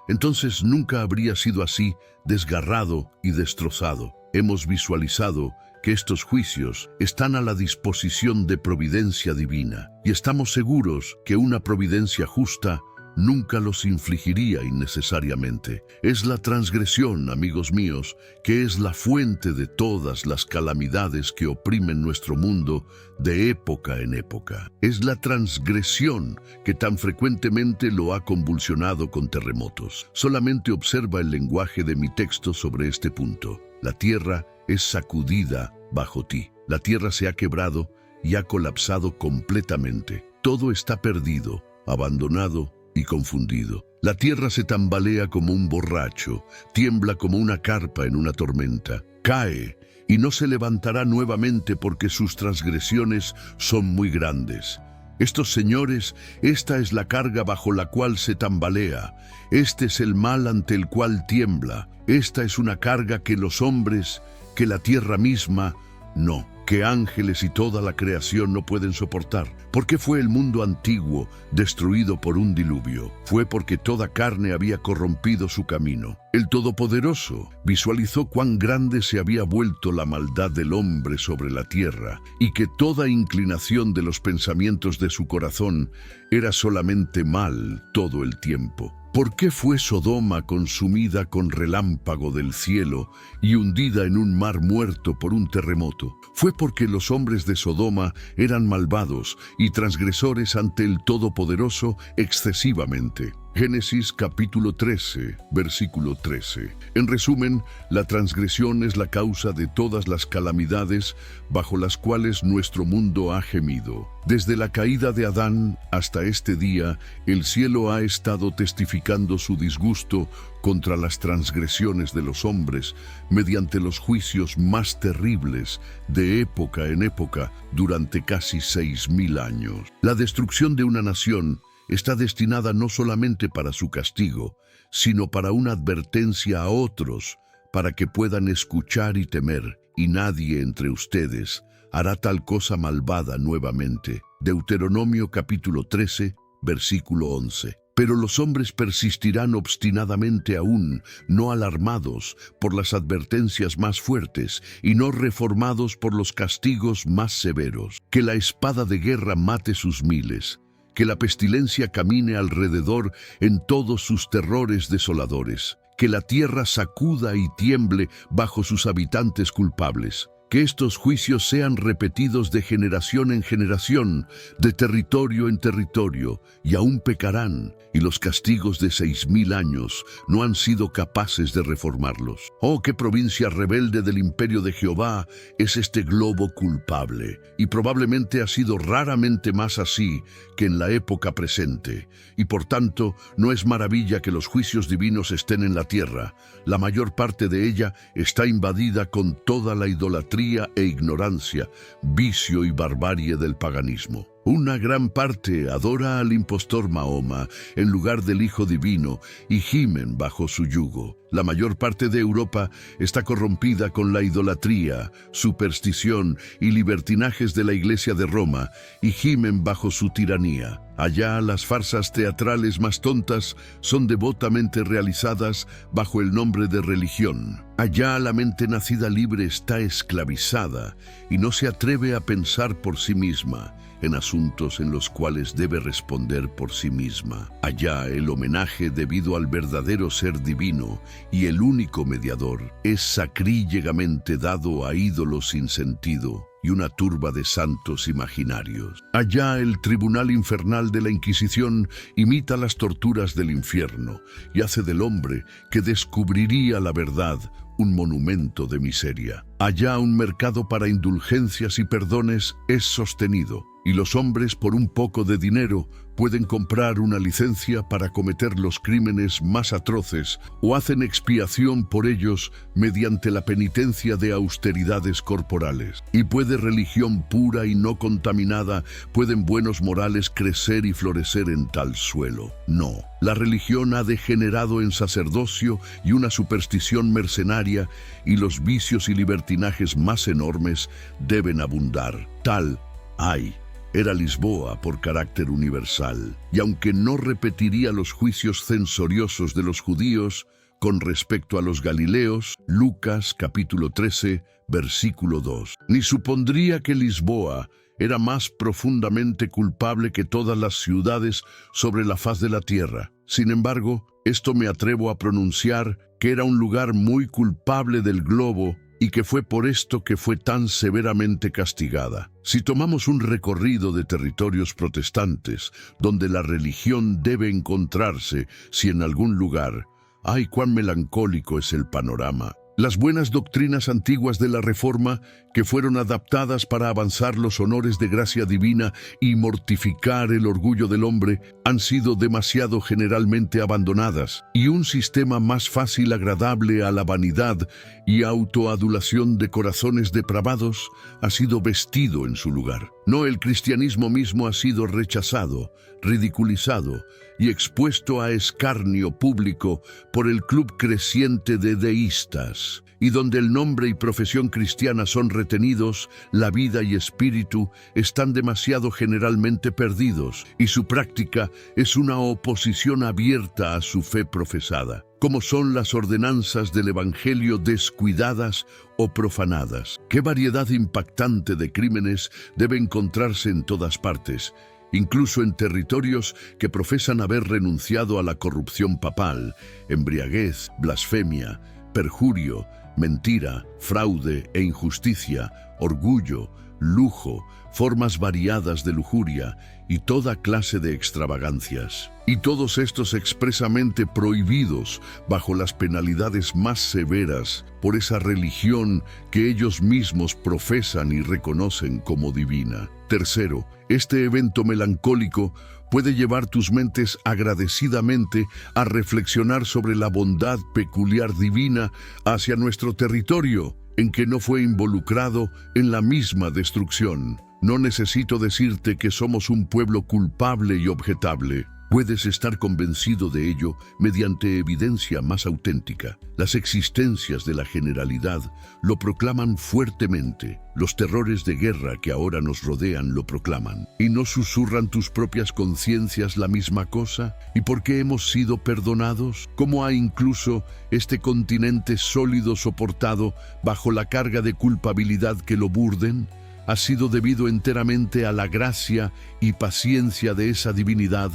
entonces nunca habría sido así, desgarrado y destrozado. Hemos visualizado que estos juicios están a la disposición de providencia divina y estamos seguros que una providencia justa nunca los infligiría innecesariamente. Es la transgresión, amigos míos, que es la fuente de todas las calamidades que oprimen nuestro mundo de época en época. Es la transgresión que tan frecuentemente lo ha convulsionado con terremotos. Solamente observa el lenguaje de mi texto sobre este punto. La tierra es sacudida bajo ti. La tierra se ha quebrado y ha colapsado completamente. Todo está perdido, abandonado y confundido. La tierra se tambalea como un borracho, tiembla como una carpa en una tormenta, cae y no se levantará nuevamente porque sus transgresiones son muy grandes. Estos señores, esta es la carga bajo la cual se tambalea, este es el mal ante el cual tiembla, esta es una carga que los hombres, que la tierra misma, no, que ángeles y toda la creación no pueden soportar. ¿Por qué fue el mundo antiguo destruido por un diluvio? Fue porque toda carne había corrompido su camino. El Todopoderoso visualizó cuán grande se había vuelto la maldad del hombre sobre la tierra y que toda inclinación de los pensamientos de su corazón era solamente mal todo el tiempo. ¿Por qué fue Sodoma consumida con relámpago del cielo y hundida en un mar muerto por un terremoto? Fue porque los hombres de Sodoma eran malvados y transgresores ante el Todopoderoso excesivamente. Génesis capítulo 13, versículo 13. En resumen, la transgresión es la causa de todas las calamidades bajo las cuales nuestro mundo ha gemido. Desde la caída de Adán hasta este día, el cielo ha estado testificando su disgusto contra las transgresiones de los hombres mediante los juicios más terribles de época en época durante casi 6,000 años. La destrucción de una nación está destinada no solamente para su castigo, sino para una advertencia a otros, para que puedan escuchar y temer, y nadie entre ustedes hará tal cosa malvada nuevamente. Deuteronomio capítulo 13, versículo 11. Pero los hombres persistirán obstinadamente aún, no alarmados por las advertencias más fuertes y no reformados por los castigos más severos. Que la espada de guerra mate sus miles, que la pestilencia camine alrededor en todos sus terrores desoladores, que la tierra sacuda y tiemble bajo sus habitantes culpables, que estos juicios sean repetidos de generación en generación, de territorio en territorio, y aún pecarán, y los castigos de 6,000 años no han sido capaces de reformarlos. Oh, qué provincia rebelde del imperio de Jehová es este globo culpable, y probablemente ha sido raramente más así que en la época presente, y por tanto no es maravilla que los juicios divinos estén en la tierra. La mayor parte de ella está invadida con toda la idolatría e ignorancia, vicio y barbarie del paganismo. Una gran parte adora al impostor Mahoma en lugar del Hijo Divino y gimen bajo su yugo. La mayor parte de Europa está corrompida con la idolatría, superstición y libertinajes de la Iglesia de Roma y gimen bajo su tiranía. Allá las farsas teatrales más tontas son devotamente realizadas bajo el nombre de religión. Allá la mente nacida libre está esclavizada y no se atreve a pensar por sí misma en asuntos en los cuales debe responder por sí misma. Allá el homenaje debido al verdadero ser divino y el único mediador es sacrílegamente dado a ídolos sin sentido y una turba de santos imaginarios. Allá el tribunal infernal de la Inquisición imita las torturas del infierno y hace del hombre que descubriría la verdad un monumento de miseria. Allá un mercado para indulgencias y perdones es sostenido. y los hombres por un poco de dinero pueden comprar una licencia para cometer los crímenes más atroces o hacen expiación por ellos mediante la penitencia de austeridades corporales. Y puede religión pura y no contaminada, pueden buenos morales crecer y florecer en tal suelo. No, la religión ha degenerado en sacerdocio y una superstición mercenaria, y los vicios y libertinajes más enormes deben abundar. Tal hay. Era Lisboa por carácter universal, y aunque no repetiría los juicios censoriosos de los judíos con respecto a los galileos, Lucas capítulo 13, versículo 2, ni supondría que Lisboa era más profundamente culpable que todas las ciudades sobre la faz de la tierra. Sin embargo, esto me atrevo a pronunciar que era un lugar muy culpable del globo, y que fue por esto que fue tan severamente castigada. Si tomamos un recorrido de territorios protestantes, donde la religión debe encontrarse, si en algún lugar, ¡ay, cuán melancólico es el panorama! Las buenas doctrinas antiguas de la Reforma, que fueron adaptadas para avanzar los honores de gracia divina y mortificar el orgullo del hombre, han sido demasiado generalmente abandonadas, y un sistema más fácil agradable a la vanidad y autoadulación de corazones depravados ha sido vestido en su lugar. No, el cristianismo mismo ha sido rechazado, ridiculizado y expuesto a escarnio público por el club creciente de deístas, y donde el nombre y profesión cristiana son retenidos, la vida y espíritu están demasiado generalmente perdidos, y su práctica es una oposición abierta a su fe profesada, como son las ordenanzas del Evangelio descuidadas o profanadas. ¡Qué variedad impactante de crímenes debe encontrarse en todas partes! Incluso en territorios que profesan haber renunciado a la corrupción papal, embriaguez, blasfemia, perjurio, mentira, fraude e injusticia, orgullo, lujo, formas variadas de lujuria y toda clase de extravagancias. Y todos estos expresamente prohibidos bajo las penalidades más severas por esa religión que ellos mismos profesan y reconocen como divina. Tercero, este evento melancólico puede llevar tus mentes agradecidamente a reflexionar sobre la bondad peculiar divina hacia nuestro territorio, en que no fue involucrado en la misma destrucción. No necesito decirte que somos un pueblo culpable y objetable. Puedes estar convencido de ello mediante evidencia más auténtica. Las existencias de la generalidad lo proclaman fuertemente. Los terrores de guerra que ahora nos rodean lo proclaman. ¿Y no susurran tus propias conciencias la misma cosa? ¿Y por qué hemos sido perdonados? ¿Cómo ha incluso este continente sólido soportado bajo la carga de culpabilidad que lo burden? Ha sido debido enteramente a la gracia y paciencia de esa divinidad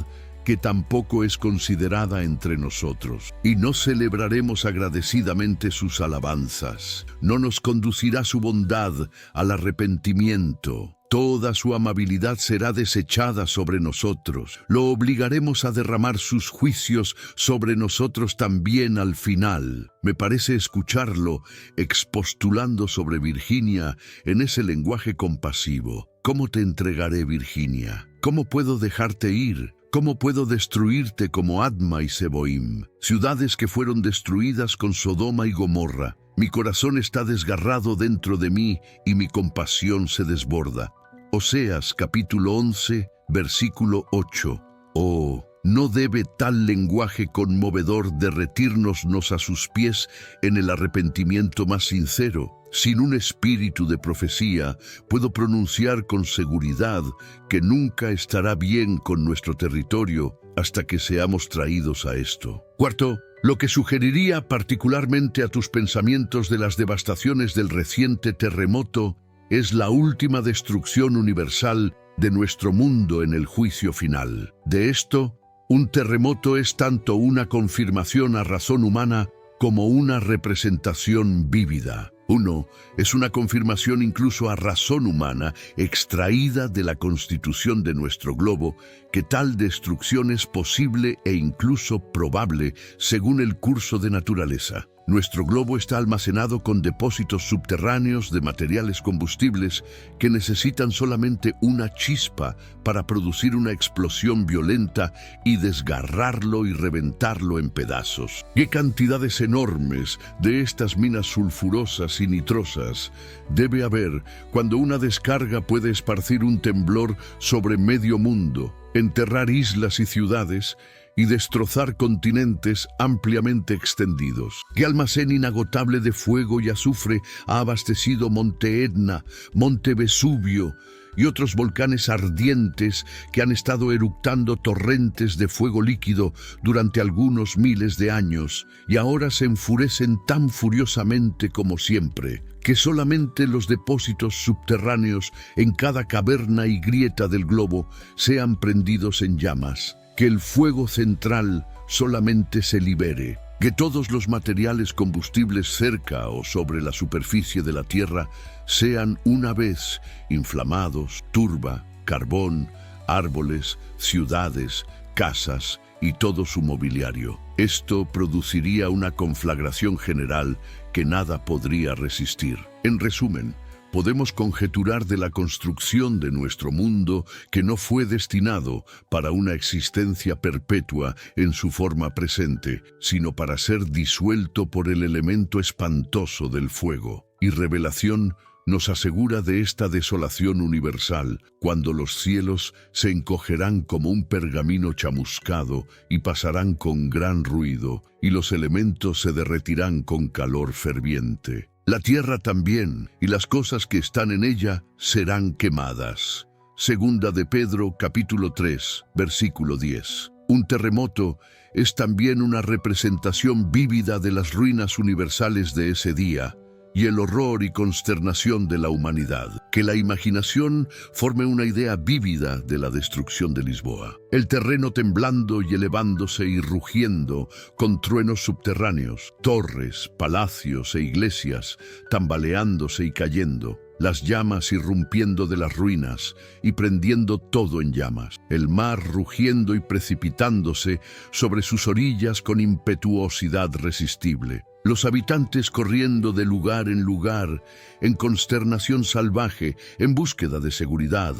que tampoco es considerada entre nosotros, y no celebraremos agradecidamente sus alabanzas. No nos conducirá su bondad al arrepentimiento. Toda su amabilidad será desechada sobre nosotros. Lo obligaremos a derramar sus juicios sobre nosotros también al final. Me parece escucharlo expostulando sobre Virginia en ese lenguaje compasivo. ¿Cómo te entregaré, Virginia? ¿Cómo puedo dejarte ir? ¿Cómo puedo destruirte como Adma y Seboim? Ciudades que fueron destruidas con Sodoma y Gomorra. Mi corazón está desgarrado dentro de mí y mi compasión se desborda. Oseas capítulo 11, versículo 8. Oh, ¿no debe tal lenguaje conmovedor derretirnos a sus pies en el arrepentimiento más sincero? Sin un espíritu de profecía, puedo pronunciar con seguridad que nunca estará bien con nuestro territorio hasta que seamos traídos a esto. Cuarto, lo que sugeriría particularmente a tus pensamientos de las devastaciones del reciente terremoto es la última destrucción universal de nuestro mundo en el juicio final. De esto, un terremoto es tanto una confirmación a razón humana como una representación vívida. Uno, es una confirmación incluso a razón humana, extraída de la constitución de nuestro globo, que tal destrucción es posible e incluso probable según el curso de naturaleza. Nuestro globo está almacenado con depósitos subterráneos de materiales combustibles que necesitan solamente una chispa para producir una explosión violenta y desgarrarlo y reventarlo en pedazos. ¡Qué cantidades enormes de estas minas sulfurosas y nitrosas debe haber cuando una descarga puede esparcir un temblor sobre medio mundo, enterrar islas y ciudades y destrozar continentes ampliamente extendidos? ¿Qué almacén inagotable de fuego y azufre ha abastecido Monte Etna, Monte Vesubio y otros volcanes ardientes que han estado eructando torrentes de fuego líquido durante algunos miles de años y ahora se enfurecen tan furiosamente como siempre, que solamente los depósitos subterráneos en cada caverna y grieta del globo sean prendidos en llamas? Que el fuego central solamente se libere, que todos los materiales combustibles cerca o sobre la superficie de la Tierra sean una vez inflamados, turba, carbón, árboles, ciudades, casas y todo su mobiliario. Esto produciría una conflagración general que nada podría resistir. En resumen, podemos conjeturar de la construcción de nuestro mundo que no fue destinado para una existencia perpetua en su forma presente, sino para ser disuelto por el elemento espantoso del fuego. Y Revelación nos asegura de esta desolación universal, cuando los cielos se encogerán como un pergamino chamuscado y pasarán con gran ruido, y los elementos se derretirán con calor ferviente. La tierra también, y las cosas que están en ella, serán quemadas. Segunda de Pedro, capítulo 3, versículo 10. Un terremoto es también una representación vívida de las ruinas universales de ese día y el horror y consternación de la humanidad. Que la imaginación forme una idea vívida de la destrucción de Lisboa. El terreno temblando y elevándose y rugiendo con truenos subterráneos, torres, palacios e iglesias tambaleándose y cayendo, las llamas irrumpiendo de las ruinas y prendiendo todo en llamas, el mar rugiendo y precipitándose sobre sus orillas con impetuosidad resistible, los habitantes corriendo de lugar en consternación salvaje, en búsqueda de seguridad,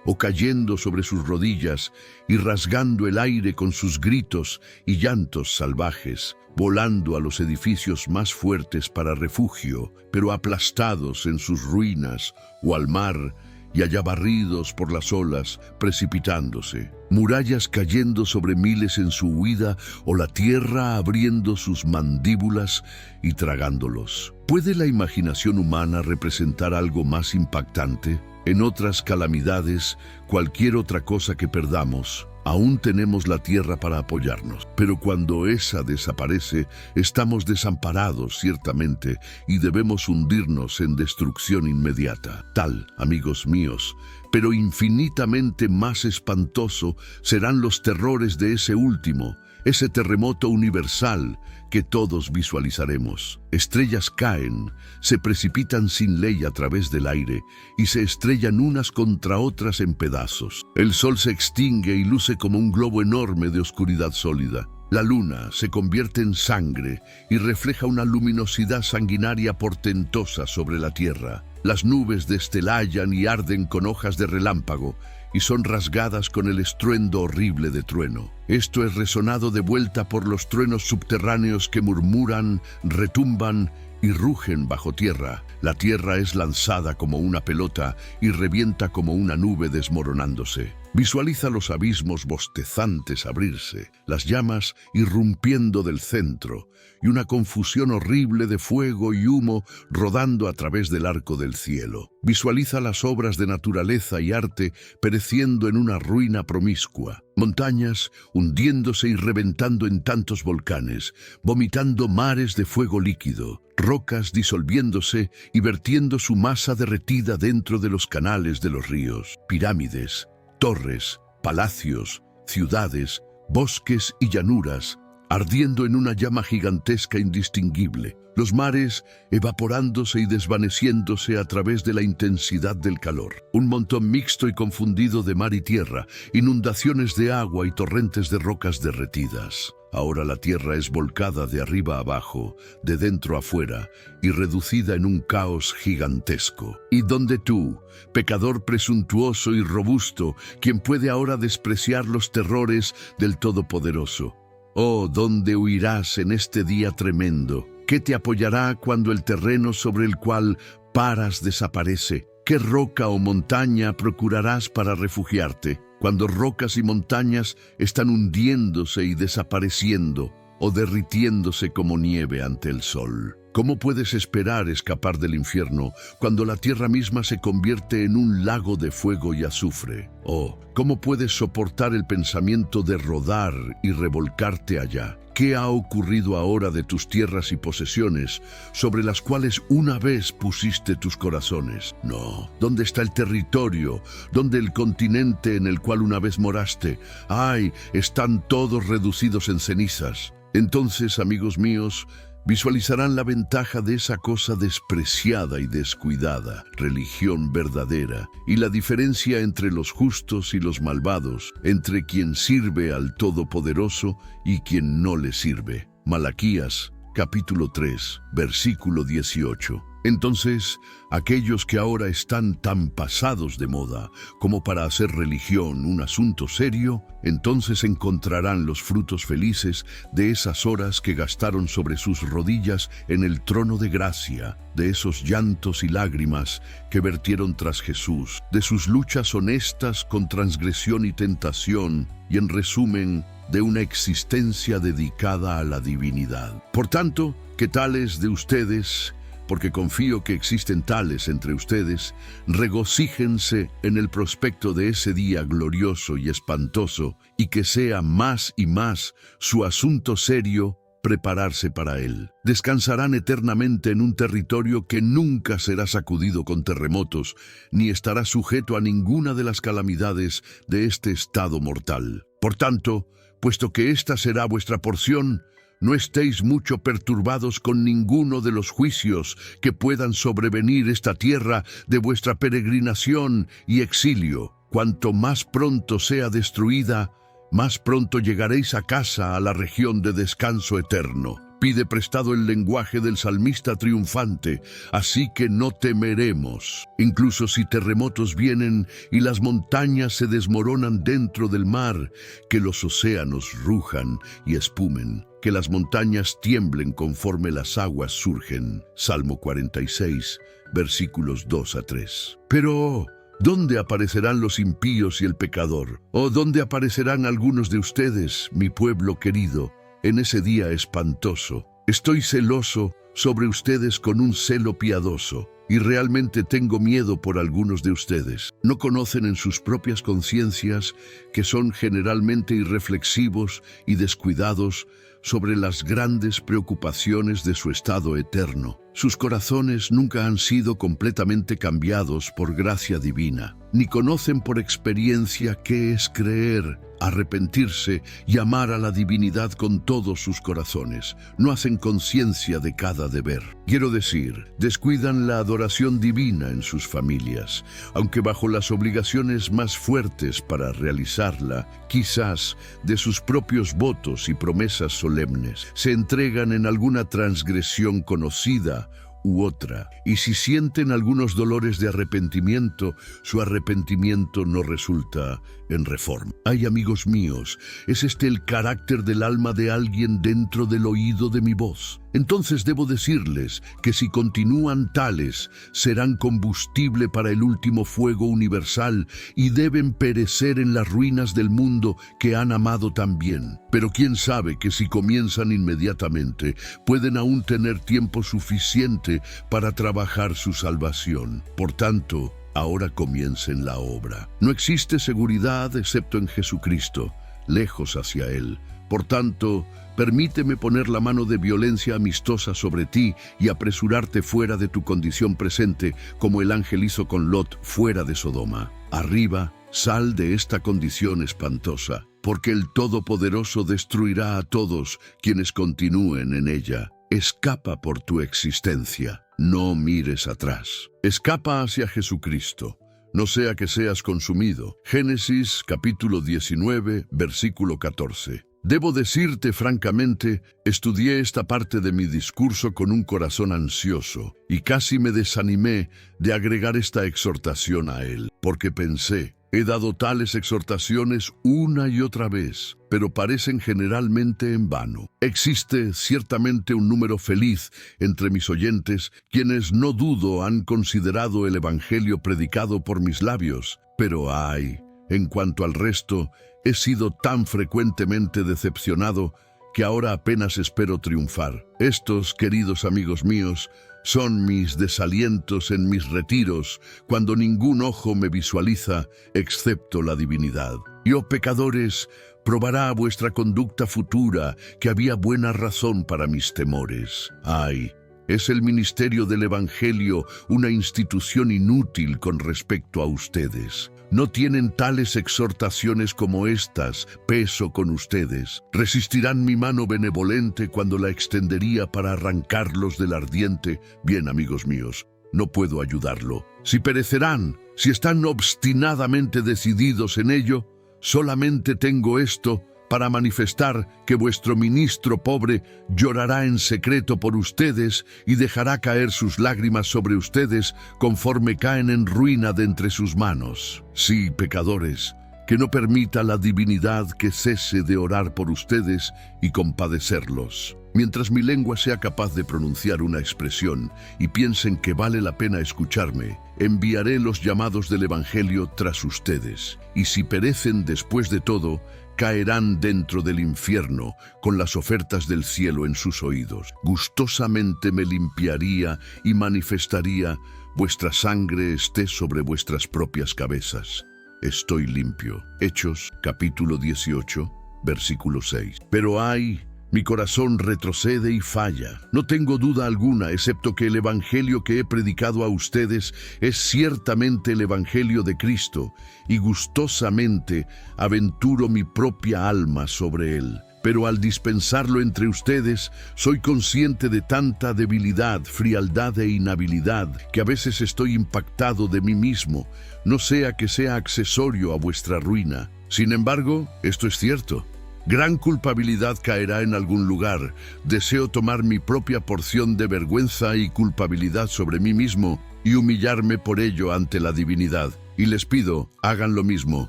o cayendo sobre sus rodillas y rasgando el aire con sus gritos y llantos salvajes, volando a los edificios más fuertes para refugio, pero aplastados en sus ruinas, o al mar, y allá barridos por las olas, precipitándose. Murallas cayendo sobre miles en su huida, o la tierra abriendo sus mandíbulas y tragándolos. ¿Puede la imaginación humana representar algo más impactante? En otras calamidades, cualquier otra cosa que perdamos, aún tenemos la tierra para apoyarnos. Pero cuando esa desaparece, estamos desamparados ciertamente y debemos hundirnos en destrucción inmediata. Tal, amigos míos, pero infinitamente más espantoso serán los terrores de ese último, ese terremoto universal que todos visualizaremos. Estrellas caen, se precipitan sin ley a través del aire y se estrellan unas contra otras en pedazos. El sol se extingue y luce como un globo enorme de oscuridad sólida. La luna se convierte en sangre y refleja una luminosidad sanguinaria portentosa sobre la tierra. Las nubes destelallan y arden con hojas de relámpago y son rasgadas con el estruendo horrible de trueno. Esto es resonado de vuelta por los truenos subterráneos que murmuran, retumban y rugen bajo tierra. La tierra es lanzada como una pelota y revienta como una nube desmoronándose. Visualiza los abismos bostezantes abrirse, las llamas irrumpiendo del centro y una confusión horrible de fuego y humo rodando a través del arco del cielo. Visualiza las obras de naturaleza y arte pereciendo en una ruina promiscua, montañas hundiéndose y reventando en tantos volcanes, vomitando mares de fuego líquido, rocas disolviéndose y vertiendo su masa derretida dentro de los canales de los ríos, pirámides, torres, palacios, ciudades, bosques y llanuras, ardiendo en una llama gigantesca indistinguible, los mares evaporándose y desvaneciéndose a través de la intensidad del calor. Un montón mixto y confundido de mar y tierra, inundaciones de agua y torrentes de rocas derretidas. Ahora la tierra es volcada de arriba a abajo, de dentro a fuera, y reducida en un caos gigantesco. Y donde tú, pecador presuntuoso y robusto, quien puede ahora despreciar los terrores del Todopoderoso. Oh, ¿dónde huirás en este día tremendo? ¿Qué te apoyará cuando el terreno sobre el cual paras desaparece? ¿Qué roca o montaña procurarás para refugiarte? Cuando rocas y montañas están hundiéndose y desapareciendo o derritiéndose como nieve ante el sol. ¿Cómo puedes esperar escapar del infierno cuando la tierra misma se convierte en un lago de fuego y azufre? Oh, ¿cómo puedes soportar el pensamiento de rodar y revolcarte allá? ¿Qué ha ocurrido ahora de tus tierras y posesiones, sobre las cuales una vez pusiste tus corazones? No. ¿Dónde está el territorio? ¿Dónde el continente en el cual una vez moraste? ¡Ay! Están todos reducidos en cenizas. Entonces, amigos míos, visualizarán la ventaja de esa cosa despreciada y descuidada, religión verdadera, y la diferencia entre los justos y los malvados, entre quien sirve al Todopoderoso y quien no le sirve. Malaquías, capítulo 3, versículo 18. Entonces, aquellos que ahora están tan pasados de moda como para hacer religión un asunto serio, entonces encontrarán los frutos felices de esas horas que gastaron sobre sus rodillas en el trono de gracia, de esos llantos y lágrimas que vertieron tras Jesús, de sus luchas honestas con transgresión y tentación, y en resumen, de una existencia dedicada a la divinidad. Por tanto, que tales de ustedes, porque confío que existen tales entre ustedes, regocíjense en el prospecto de ese día glorioso y espantoso, y que sea más y más su asunto serio prepararse para él. Descansarán eternamente en un territorio que nunca será sacudido con terremotos, ni estará sujeto a ninguna de las calamidades de este estado mortal. Por tanto, puesto que esta será vuestra porción, no estéis mucho perturbados con ninguno de los juicios que puedan sobrevenir esta tierra de vuestra peregrinación y exilio. Cuanto más pronto sea destruida, más pronto llegaréis a casa, a la región de descanso eterno. Pide prestado el lenguaje del salmista triunfante, así que no temeremos. Incluso si terremotos vienen y las montañas se desmoronan dentro del mar, que los océanos rujan y espumen, que las montañas tiemblen conforme las aguas surgen. Salmo 46, versículos 2 a 3. Pero ¿dónde aparecerán los impíos y el pecador? ¿O dónde aparecerán algunos de ustedes, mi pueblo querido, en ese día espantoso? Estoy celoso sobre ustedes con un celo piadoso, y realmente tengo miedo por algunos de ustedes. No conocen en sus propias conciencias que son generalmente irreflexivos y descuidados sobre las grandes preocupaciones de su estado eterno. Sus corazones nunca han sido completamente cambiados por gracia divina, ni conocen por experiencia qué es creer, arrepentirse y amar a la divinidad con todos sus corazones. No hacen conciencia de cada deber. Quiero decir, descuidan la adoración divina en sus familias, aunque bajo las obligaciones más fuertes para realizarla, quizás de sus propios votos y promesas solemnes, se entregan en alguna transgresión conocida u otra, y si sienten algunos dolores de arrepentimiento, su arrepentimiento no resulta en reforma. Ay, amigos míos, ¿es este el carácter del alma de alguien dentro del oído de mi voz? Entonces debo decirles que si continúan tales, serán combustible para el último fuego universal y deben perecer en las ruinas del mundo que han amado también. Pero quién sabe que si comienzan inmediatamente, pueden aún tener tiempo suficiente para trabajar su salvación. Por tanto, ahora comiencen la obra. No existe seguridad excepto en Jesucristo, lejos hacia Él. Por tanto, permíteme poner la mano de violencia amistosa sobre ti y apresurarte fuera de tu condición presente, como el ángel hizo con Lot fuera de Sodoma. Arriba, sal de esta condición espantosa. porque el Todopoderoso destruirá a todos quienes continúen en ella. Escapa por tu existencia, no mires atrás. Escapa hacia Jesucristo, no sea que seas consumido. Génesis capítulo 19, versículo 14. Debo decirte francamente, estudié esta parte de mi discurso con un corazón ansioso y casi me desanimé de agregar esta exhortación a él, porque pensé, he dado tales exhortaciones una y otra vez, pero parecen generalmente en vano. Existe ciertamente un número feliz entre mis oyentes, quienes no dudo han considerado el Evangelio predicado por mis labios, pero ay, en cuanto al resto, he sido tan frecuentemente decepcionado que ahora apenas espero triunfar. Estos, queridos amigos míos, son mis desalientos en mis retiros, cuando ningún ojo me visualiza, excepto la divinidad. Y, oh pecadores, probará vuestra conducta futura que había buena razón para mis temores. Ay, es el ministerio del Evangelio una institución inútil con respecto a ustedes. No tienen tales exhortaciones como estas peso con ustedes. Resistirán mi mano benevolente cuando la extendería para arrancarlos del ardiente. Bien, amigos míos, no puedo ayudarlo. Si perecerán, si están obstinadamente decididos en ello, solamente tengo esto para manifestar que vuestro ministro pobre llorará en secreto por ustedes y dejará caer sus lágrimas sobre ustedes conforme caen en ruina de entre sus manos. Sí, pecadores, que no permita la divinidad que cese de orar por ustedes y compadecerlos. Mientras mi lengua sea capaz de pronunciar una expresión y piensen que vale la pena escucharme, enviaré los llamados del Evangelio tras ustedes, y si perecen después de todo, caerán dentro del infierno con las ofertas del cielo en sus oídos. Gustosamente me limpiaría y manifestaría, vuestra sangre esté sobre vuestras propias cabezas. Estoy limpio. Hechos, capítulo 18, versículo 6. Pero ay, mi corazón retrocede y falla. No tengo duda alguna, excepto que el Evangelio que he predicado a ustedes es ciertamente el Evangelio de Cristo, y gustosamente aventuro mi propia alma sobre él. Pero al dispensarlo entre ustedes, soy consciente de tanta debilidad, frialdad e inhabilidad, que a veces estoy impactado de mí mismo, no sea que sea accesorio a vuestra ruina. Sin embargo, esto es cierto. Gran culpabilidad caerá en algún lugar. Deseo tomar mi propia porción de vergüenza y culpabilidad sobre mí mismo y humillarme por ello ante la divinidad. Y les pido, hagan lo mismo.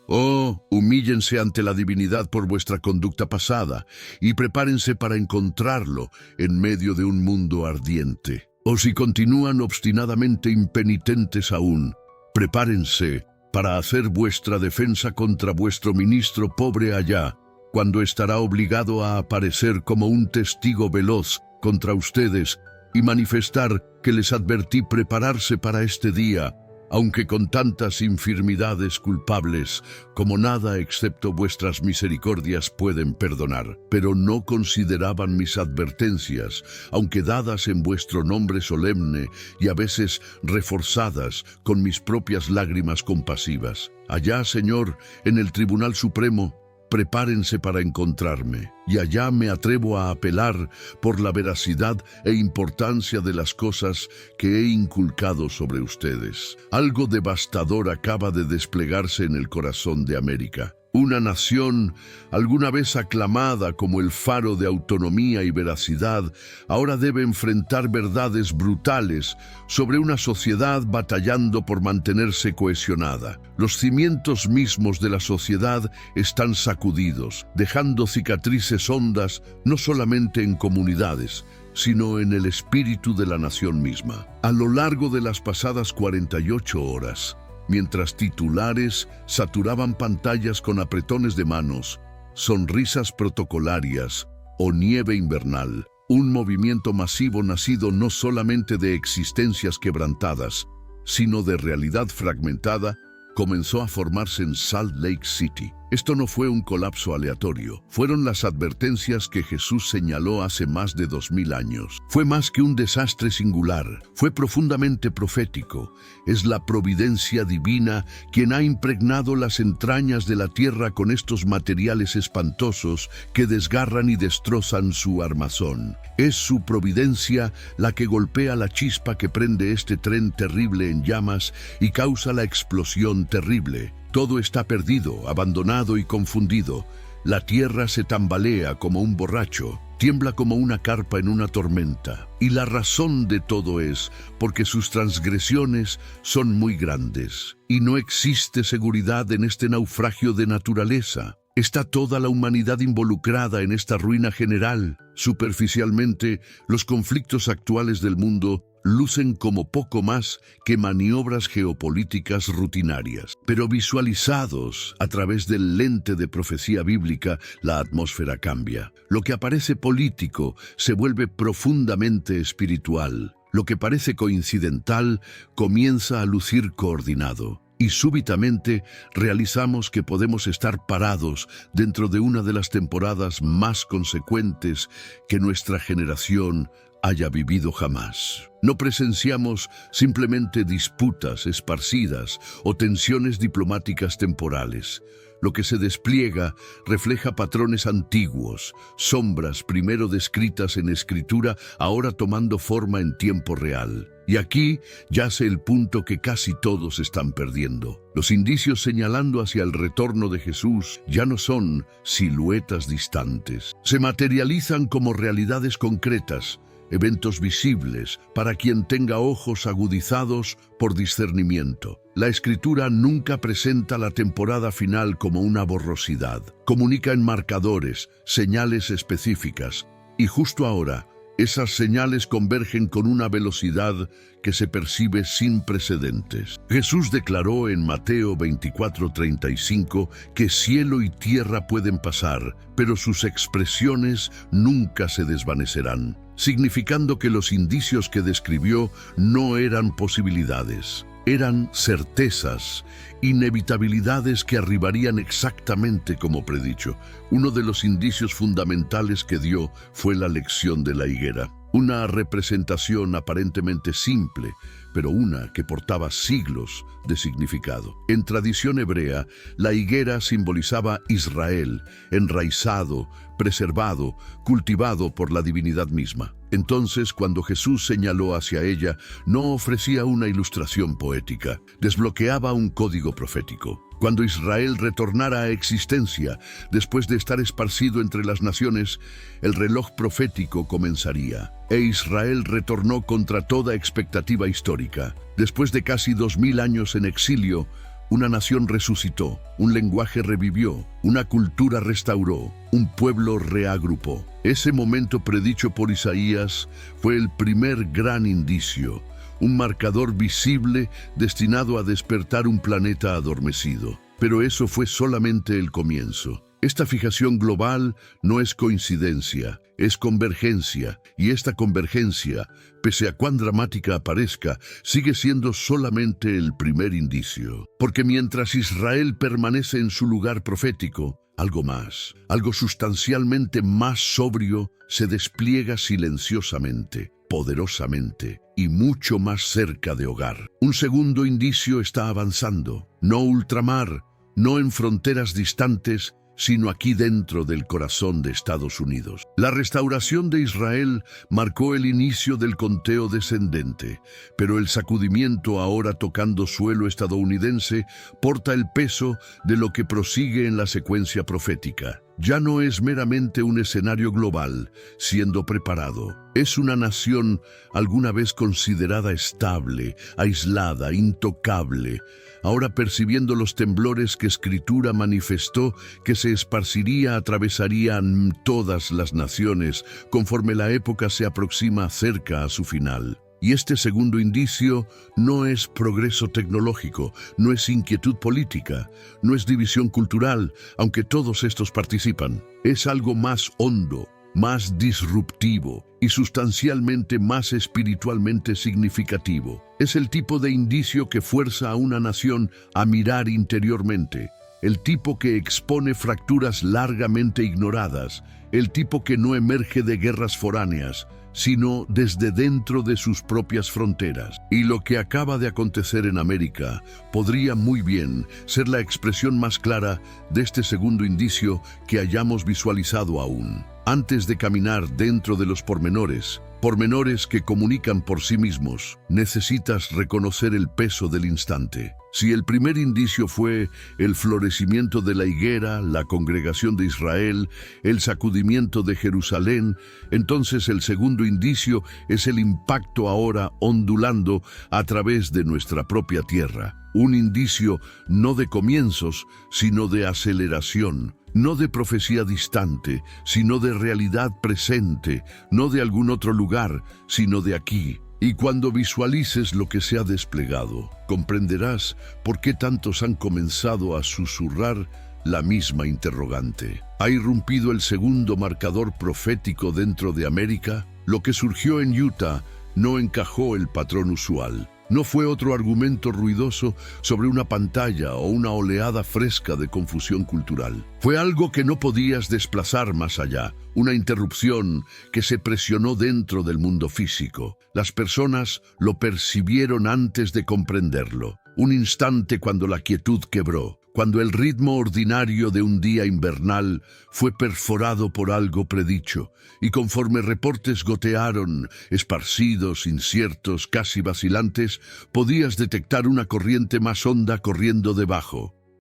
Oh, humíllense ante la divinidad por vuestra conducta pasada y prepárense para encontrarlo en medio de un mundo ardiente. O si continúan obstinadamente impenitentes aún, prepárense para hacer vuestra defensa contra vuestro ministro pobre allá, cuando estará obligado a aparecer como un testigo veloz contra ustedes y manifestar que les advertí prepararse para este día, aunque con tantas infirmidades culpables como nada excepto vuestras misericordias pueden perdonar. Pero no consideraban mis advertencias, aunque dadas en vuestro nombre solemne y a veces reforzadas con mis propias lágrimas compasivas. Allá, Señor, en el Tribunal Supremo, prepárense para encontrarme, y allá me atrevo a apelar por la veracidad e importancia de las cosas que he inculcado sobre ustedes. Algo devastador acaba de desplegarse en el corazón de América. Una nación, alguna vez aclamada como el faro de autonomía y veracidad, ahora debe enfrentar verdades brutales sobre una sociedad batallando por mantenerse cohesionada. Los cimientos mismos de la sociedad están sacudidos, dejando cicatrices hondas no solamente en comunidades, sino en el espíritu de la nación misma. A lo largo de las pasadas 48 horas, mientras titulares saturaban pantallas con apretones de manos, sonrisas protocolarias o nieve invernal, un movimiento masivo nacido no solamente de existencias quebrantadas, sino de realidad fragmentada, comenzó a formarse en Salt Lake City. Esto no fue un colapso aleatorio, fueron las advertencias que Jesús señaló hace más de 2000 años. Fue más que un desastre singular, fue profundamente profético. Es la providencia divina quien ha impregnado las entrañas de la tierra con estos materiales espantosos que desgarran y destrozan su armazón. Es su providencia la que golpea la chispa que prende este tren terrible en llamas y causa la explosión terrible. Todo está perdido, abandonado y confundido. La tierra se tambalea como un borracho, tiembla como una carpa en una tormenta. Y la razón de todo es porque sus transgresiones son muy grandes. Y no existe seguridad en este naufragio de naturaleza. Está toda la humanidad involucrada en esta ruina general. Superficialmente, los conflictos actuales del mundo lucen como poco más que maniobras geopolíticas rutinarias. Pero visualizados a través del lente de profecía bíblica, la atmósfera cambia. Lo que aparece político se vuelve profundamente espiritual. Lo que parece coincidental comienza a lucir coordinado. Y súbitamente realizamos que podemos estar parados dentro de una de las temporadas más consecuentes que nuestra generación haya vivido jamás. No presenciamos simplemente disputas esparcidas o tensiones diplomáticas temporales. Lo que se despliega refleja patrones antiguos, sombras primero descritas en escritura, ahora tomando forma en tiempo real. Y aquí yace el punto que casi todos están perdiendo. Los indicios señalando hacia el retorno de Jesús ya no son siluetas distantes. Se materializan como realidades concretas, eventos visibles para quien tenga ojos agudizados por discernimiento. La Escritura nunca presenta la temporada final como una borrosidad. Comunica en marcadores, señales específicas. Y justo ahora, esas señales convergen con una velocidad que se percibe sin precedentes. Jesús declaró en Mateo 24:35 que cielo y tierra pueden pasar, pero sus expresiones nunca se desvanecerán, significando que los indicios que describió no eran posibilidades, eran certezas, inevitabilidades que arribarían exactamente como predicho. Uno de los indicios fundamentales que dio fue la lección de la higuera. Una representación aparentemente simple, pero una que portaba siglos de significado. En tradición hebrea, la higuera simbolizaba Israel, enraizado, preservado, cultivado por la divinidad misma. Entonces, cuando Jesús señaló hacia ella, no ofrecía una ilustración poética, desbloqueaba un código profético. Cuando Israel retornara a existencia, después de estar esparcido entre las naciones, el reloj profético comenzaría. E Israel retornó contra toda expectativa histórica. Después de casi 2000 años en exilio, una nación resucitó, un lenguaje revivió, una cultura restauró, un pueblo reagrupó. Ese momento predicho por Isaías fue el primer gran indicio, un marcador visible destinado a despertar un planeta adormecido. Pero eso fue solamente el comienzo. Esta fijación global no es coincidencia, es convergencia, y esta convergencia, pese a cuán dramática aparezca, sigue siendo solamente el primer indicio. Porque mientras Israel permanece en su lugar profético, algo más, algo sustancialmente más sobrio, se despliega silenciosamente, poderosamente y mucho más cerca de hogar. Un segundo indicio está avanzando, no ultramar, no en fronteras distantes, sino aquí dentro del corazón de Estados Unidos. La restauración de Israel marcó el inicio del conteo descendente, pero el sacudimiento ahora tocando suelo estadounidense porta el peso de lo que prosigue en la secuencia profética. Ya no es meramente un escenario global, siendo preparado. Es una nación alguna vez considerada estable, aislada, intocable, ahora percibiendo los temblores que Escritura manifestó que se esparciría, atravesarían todas las naciones conforme la época se aproxima cerca a su final. Y este segundo indicio no es progreso tecnológico, no es inquietud política, no es división cultural, aunque todos estos participan. Es algo más hondo, más disruptivo y sustancialmente más espiritualmente significativo. Es el tipo de indicio que fuerza a una nación a mirar interiormente, el tipo que expone fracturas largamente ignoradas, el tipo que no emerge de guerras foráneas, sino desde dentro de sus propias fronteras. Y lo que acaba de acontecer en América podría muy bien ser la expresión más clara de este segundo indicio que hayamos visualizado aún. Antes de caminar dentro de los pormenores que comunican por sí mismos, necesitas reconocer el peso del instante. Si el primer indicio fue el florecimiento de la higuera, la congregación de Israel, el sacudimiento de Jerusalén, entonces el segundo indicio es el impacto ahora ondulando a través de nuestra propia tierra. Un indicio no de comienzos, sino de aceleración. No de profecía distante, sino de realidad presente, no de algún otro lugar, sino de aquí. Y cuando visualices lo que se ha desplegado, comprenderás por qué tantos han comenzado a susurrar la misma interrogante. ¿Ha irrumpido el segundo marcador profético dentro de América? Lo que surgió en Utah no encajó el patrón usual. No fue otro argumento ruidoso sobre una pantalla o una oleada fresca de confusión cultural. Fue algo que no podías desplazar más allá, una interrupción que se presionó dentro del mundo físico. Las personas lo percibieron antes de comprenderlo. Un instante cuando la quietud quebró, cuando el ritmo ordinario de un día invernal fue perforado por algo predicho, y conforme reportes gotearon, esparcidos, inciertos, casi vacilantes, podías detectar una corriente más honda corriendo debajo.